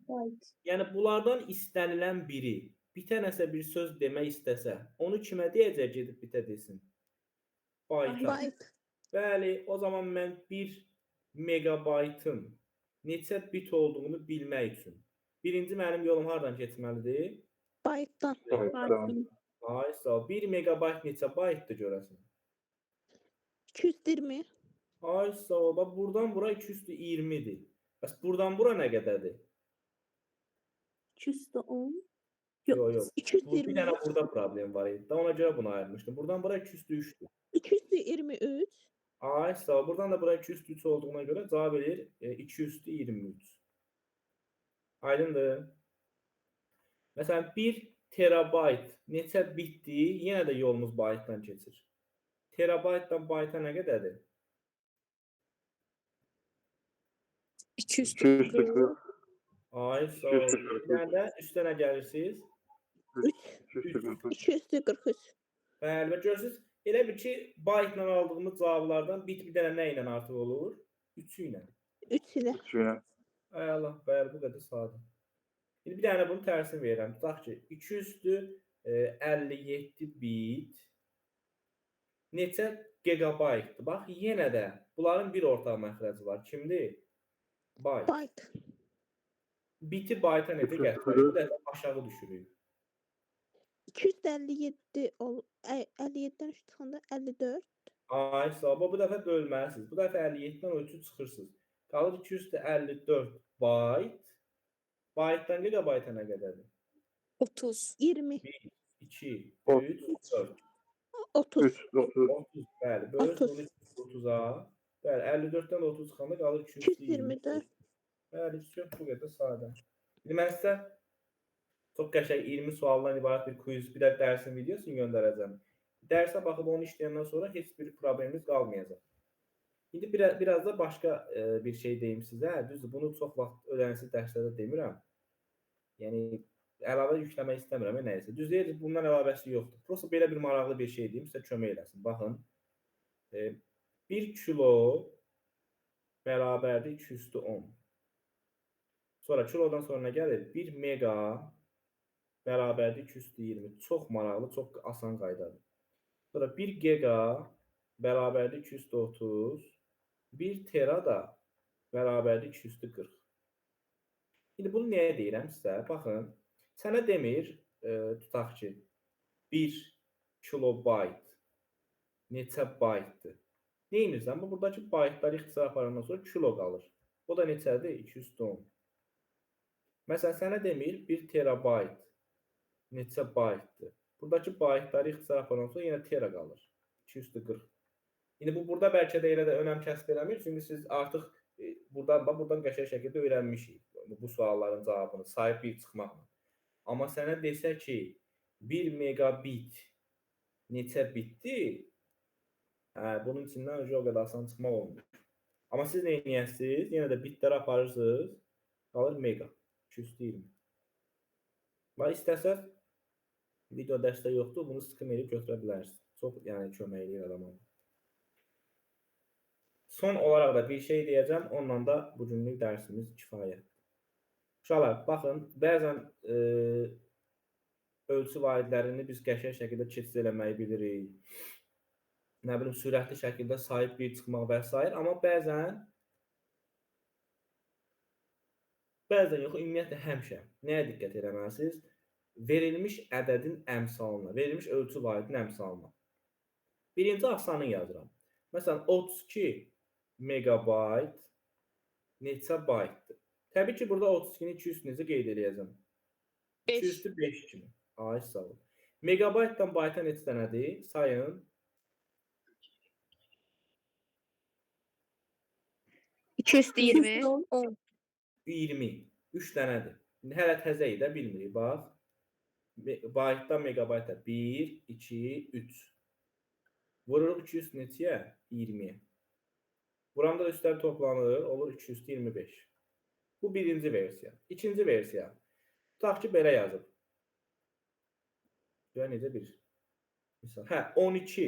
[SPEAKER 3] Byte.
[SPEAKER 1] Yəni, bunlardan istənilən biri bitə nəsə bir söz demək istəsə, onu kimə deyəcək gedib bitə desin? Bayta.
[SPEAKER 4] Byte.
[SPEAKER 1] Bəli, o zaman mən 1 megabaytın neçə bit olduğunu bilmək üçün. Birinci mənim yolum hardan keçməlidir?
[SPEAKER 4] Byte'dan.
[SPEAKER 2] Baytdan.
[SPEAKER 1] Ay, sağ ol. 1 megabayt neçə baytdır görəsən?
[SPEAKER 4] 220.
[SPEAKER 1] Ay, sağ ol. Bax, buradan bura 220-dir. Bəs buradan bura nə qədərdir?
[SPEAKER 3] 210. Yox,
[SPEAKER 1] Yok yok. Bu bir dənə
[SPEAKER 4] 223.
[SPEAKER 1] burada problem var idi. Ona görə bunu ayırmışdım. Buradan bura 2 üstü 3'dür.
[SPEAKER 4] 223.
[SPEAKER 1] Ay sağ ol. Buradan da bura 2 üstü 3 olduğuna görə cavab edir 2 üstü 23. Aydındır. Məsələn 1 terabayt neçə bitdir? Yenə də yolumuz baytdan keçir. Terabaytdan bayta nə qədərdir?
[SPEAKER 4] 240.
[SPEAKER 1] Ay sağ ol.
[SPEAKER 2] 243.
[SPEAKER 1] Bir dənə də üstə nə gəlirsiniz?
[SPEAKER 2] 243.
[SPEAKER 4] 243.
[SPEAKER 1] Bəli, və görürsüz, elə bir ki, baytla aldığımız cavablardan bit bir dənə nə ilə artıq olur? 3 ilə.
[SPEAKER 4] 3 ilə.
[SPEAKER 2] 3 ilə.
[SPEAKER 1] Ay Allah, bəli, bu qədər sadə. İndi bir dənə bunun tərsini verirəm. Tutaq ki, 2 üstü 57 bit neçə gigabaytdır? Bax, yenə də bunların bir ortaq məxrəci var. Kimdir? Bayt.
[SPEAKER 4] Byte.
[SPEAKER 1] Biti bayta necə gətirir? Bu dəfə aşağı düşürük.
[SPEAKER 4] 257 57-dən 3 çıxanda 54.
[SPEAKER 1] Ay sağ ol. Bu dəfə bölməlisiniz. Bu dəfə 57-dən o 3-ü çıxırsınız. Qalır 254 bayt. Baytdan gigabayta nə qədərdir?
[SPEAKER 4] 30. 20.
[SPEAKER 1] 1, 2, 3, 4.
[SPEAKER 4] 30.
[SPEAKER 2] 3, 30.
[SPEAKER 1] 30, bəli. Bölürsünüz 30-a. Bəli, 54-dən 30 çıxanda qalır
[SPEAKER 4] 224.
[SPEAKER 1] Bəli, çox bu qədər sadə. İndi mən sizə çox qəşəng 20 sualdan ibarət bir quiz, bir də dərsin videosunu göndərəcəm. Dərsə baxıb onu işləyəndən sonra heç bir problemimiz qalmayacaq. İndi biraz da başqa bir şey deyim sizə. Düzdür, bunu çox vaxt öyrənisiz dərslərdə demirəm. Yəni əlavə yükləmək istəmirəm, nəyəsə. Düzdür, bundan əlavəsi yoxdur. Prosta belə bir maraqlı bir şey deyim, sizə kömək eləsin. Baxın. 1 kilo bərabərdir 2 üstü 10. Sonra kilodan sonra nə gəlir? 1 mega bərabərdir 2 üstü 20. Çox maraqlı, çox asan qaydadır. Sonra 1 giga bərabərdir 2 üstü 30. 1 tera da bərabərdir 2 üstü 40. İndi bunu nəyə deyirəm sizə? Baxın, sənə demir, tutaq ki, 1 kilobayt neçə baytdır? Neyinirsən? Buradakı baytları ixtisar aparandan sonra kilo qalır. O da neçədir? 2 üstü 10. Məsələn, sənə demir 1 terabayt neçə baytdır? Buradakı baytları ixtisar aparandan sonra yenə tera qalır. 2 üstü 40. İndi burada bəlkə də elə də önəm kəsb eləmir. Çünki siz artıq buradan qəşəng şəkildə öyrənmişik bu sualların cavabını sahib bir çıxmaqla. Amma sənə desə ki, 1 megabit neçə bitdir? Bunun içindən o qədər asan çıxmaq olmuyor. Amma siz nə edəsiniz? Yenə də bitləri aparırsınız. Qalır mega. 220. Və istəsəz video dərsdə yoxdur. Bunu sıxım edib götürə bilərsiniz. Çox kömək edir adama. Son olaraq da bir şey deyəcəm. Onunla da bugünlük dərsimiz kifayətdir. Uşaqlar, baxın, bəzən ölçü vahidlərini biz qəşəng şəkildə keçid eləməyi bilirik. Nə bilim, sürətli şəkildə sahib bir çıxmaq və s. Amma bəzən yox, ümumiyyətlə həmişə nəyə diqqət eləməlisiniz? Verilmiş ədədin əmsalına, verilmiş ölçü vahidinin əmsalına. Birinci asanı yazıram. Məsələn, 32 megabayt neçə baytdır? Təbii ki, burada 32-ni 2 üstü necə qeyd edəcəm? 2 üstü 5 kimi. Ay, sağ olun. Megabaytdan bayta neçə dənədir? Sayın.
[SPEAKER 4] 2 üstü 20. 10.
[SPEAKER 1] 20. 3 dənədir. İndi hələ təzəyi də bilmirik. Bax. Baytdan megabayta 1, 2, 3. Vururuq 2 üstü neçəyə? 20-yə. Buramda da üstlər toplanır. Olur 2 üstü 25. Bu birinci versiya. İkinci versiya. Tutaq ki, belə yazıb. Görə necə bir? Misal, 12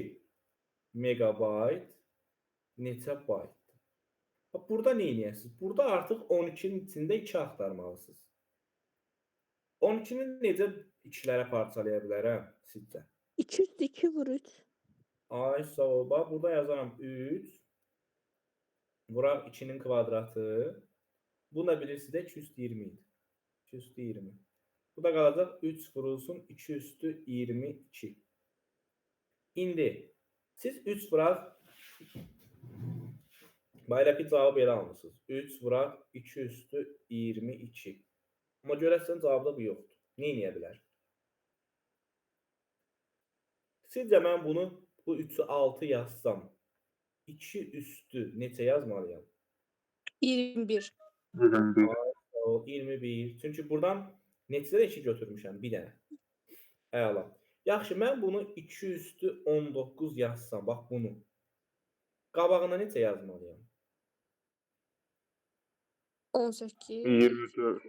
[SPEAKER 1] megabayt neçə baytdır? Burada nə edəsiniz? Burada artıq 12-nin içində 2 axtarmalısınız. 12-ni necə 2-lərə parçalaya bilərəm sizcə?
[SPEAKER 4] 2 üstü 2 vur 3.
[SPEAKER 1] Ay, sağ ol. Bax, burada yazaram 3. Vuram 2-nin kvadratı. Bu da bilirsiniz 2 üstü 20 idi. 2 üstü 20. Bu da qalacaq 3 vurulsun 2 üstü 22. İndi siz 3 vuraq bayrakı cavabı elə almışsınız. 3 vuraq 2 üstü 22. Amma görəsən cavabda bu yoxdur. Nə edə bilər? Sizcə mən bunu bu 3'ü 6 yazsam 2 üstü neçə yazmalıyam?
[SPEAKER 4] 21.
[SPEAKER 2] 21.
[SPEAKER 1] O 21. Çünki buradan neçədə 2 götürmüşəm? Bir dənə. Əla. Yaxşı, mən bunu 2 üstü 19 yazsam, bax bunu. Qabağına neçə yazmalıyam?
[SPEAKER 4] 18.
[SPEAKER 2] 24.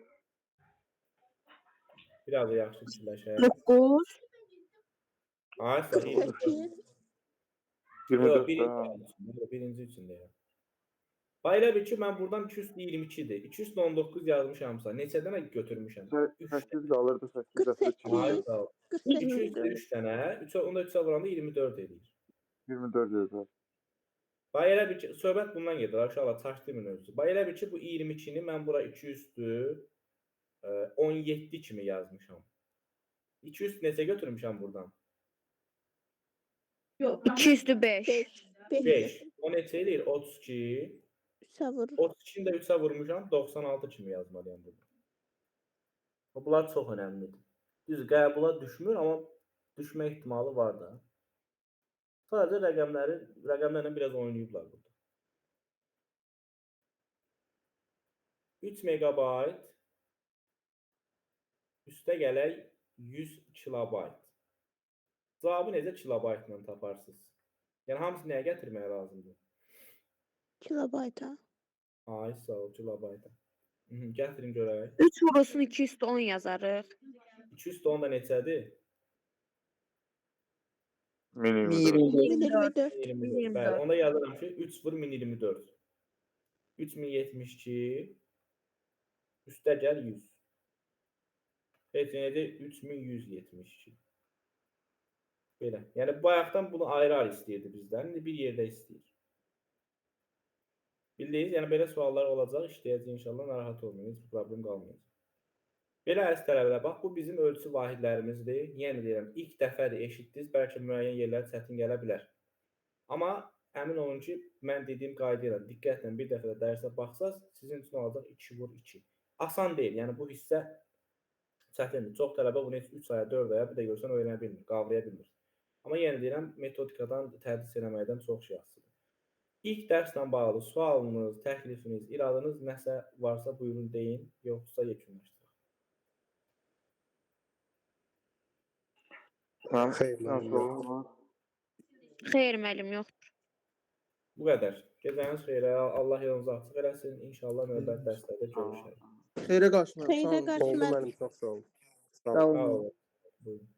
[SPEAKER 1] Biraz da yaxşı fikirləşək.
[SPEAKER 3] 9.
[SPEAKER 1] Ay, sağ
[SPEAKER 4] 42.
[SPEAKER 2] 24
[SPEAKER 1] birinci
[SPEAKER 2] daha.
[SPEAKER 1] üçün, birinci üçün deyirəm. Bax elə bil ki, mən buradan 2 üstü 22-dir. 2 üstü 19 yazmışamsa, neçədən götürmüşəm?
[SPEAKER 2] 8 qalırdı, 8 dəfə 2.
[SPEAKER 1] Ay, sağ ol. 2
[SPEAKER 4] 48.
[SPEAKER 1] üstü 3 dənə, onda 3-ə vuranda 24 edir.
[SPEAKER 2] 24 yazar.
[SPEAKER 1] Bax elə bil ki, söhbət bundan gedir, uşaqlar, çaşdırmayın özünüzü. Bax elə bil ki, bu 22-ni mən bura 2 üstü 17 kimi yazmışam. 2 üstü neçə götürmüşəm buradan?
[SPEAKER 3] 2 üstü 5.
[SPEAKER 4] 5.
[SPEAKER 1] 5. O neçə edir? 32.
[SPEAKER 4] 3'e vurur.
[SPEAKER 1] 32-ni də 3-ə vurmuşam, 96 kimi yazmalıyam burada. Bunlar çox önəmlidir. Düz qəbula düşmür, amma düşmə ehtimalı var da. Sadəcə rəqəmlərlə biraz oynayıblar burada. 3 megabayt üstə gələk 100 kilobayt. Cavabı necə kilobaytla taparsınız? Yəni hamısı nəyə gətirməyə lazımdır?
[SPEAKER 4] Kilobayta.
[SPEAKER 1] Ay, sağ ol, kilobayta. Gətirin görək.
[SPEAKER 3] 3 vurulsun 2 üstü 10 yazarıq.
[SPEAKER 1] 2 üstü 10 da neçədir?
[SPEAKER 2] 24.
[SPEAKER 4] 24.
[SPEAKER 1] 24. Bəli, onda yazıram ki, 3 vur 1024. 3072 üstə gəl 100. Heç necə 3172. Belə. Yəni bayaqdan bunu ayrı-ayrı istəyirdi bizdən. İndi bir yerdə istəyir. Bildiniz? Yəni belə suallar olacaq, işləyəcək inşallah, narahat olmayın, heç bir problem qalmayacaq. Belə əziz tələbələr, bax bu bizim ölçü vahidlərimizdir. Yenə deyirəm, ilk dəfədir eşitdiniz, bəlkə müəyyən yerlər çətin gələ bilər. Amma əmin olun ki, mən dediyim qayda ilə diqqətlə bir dəfə də dərsə baxsaz, sizin üçün olacaq 2 vur 2. Asan deyil, yəni bu hissə çətindir. Çox tələbə bunu 3 aya, 4 aya bir də görsən öyrənə bilmir, qavraya bilmir. Amma yenə deyirəm, metodikadan tədris eləməkdən çox şey asılıdır. İlk dərslə bağlı sualınız, təklifiniz, iradınız nəsə varsa buyurun deyin, yoxsa yekunlaşdıraq.
[SPEAKER 3] Xeyr, müəllim, yoxdur.
[SPEAKER 1] Bu qədər. Gecəniz xeyrə, Allah yolunuzu açıq eləsin. İnşallah növbəti dərslərdə görüşərik.
[SPEAKER 6] Xeyrə qarşı.
[SPEAKER 4] Xeyrə qarşı
[SPEAKER 7] Oldu
[SPEAKER 4] mən
[SPEAKER 7] mənim, çox sağ olun.
[SPEAKER 1] Sağ olun. Buyurun.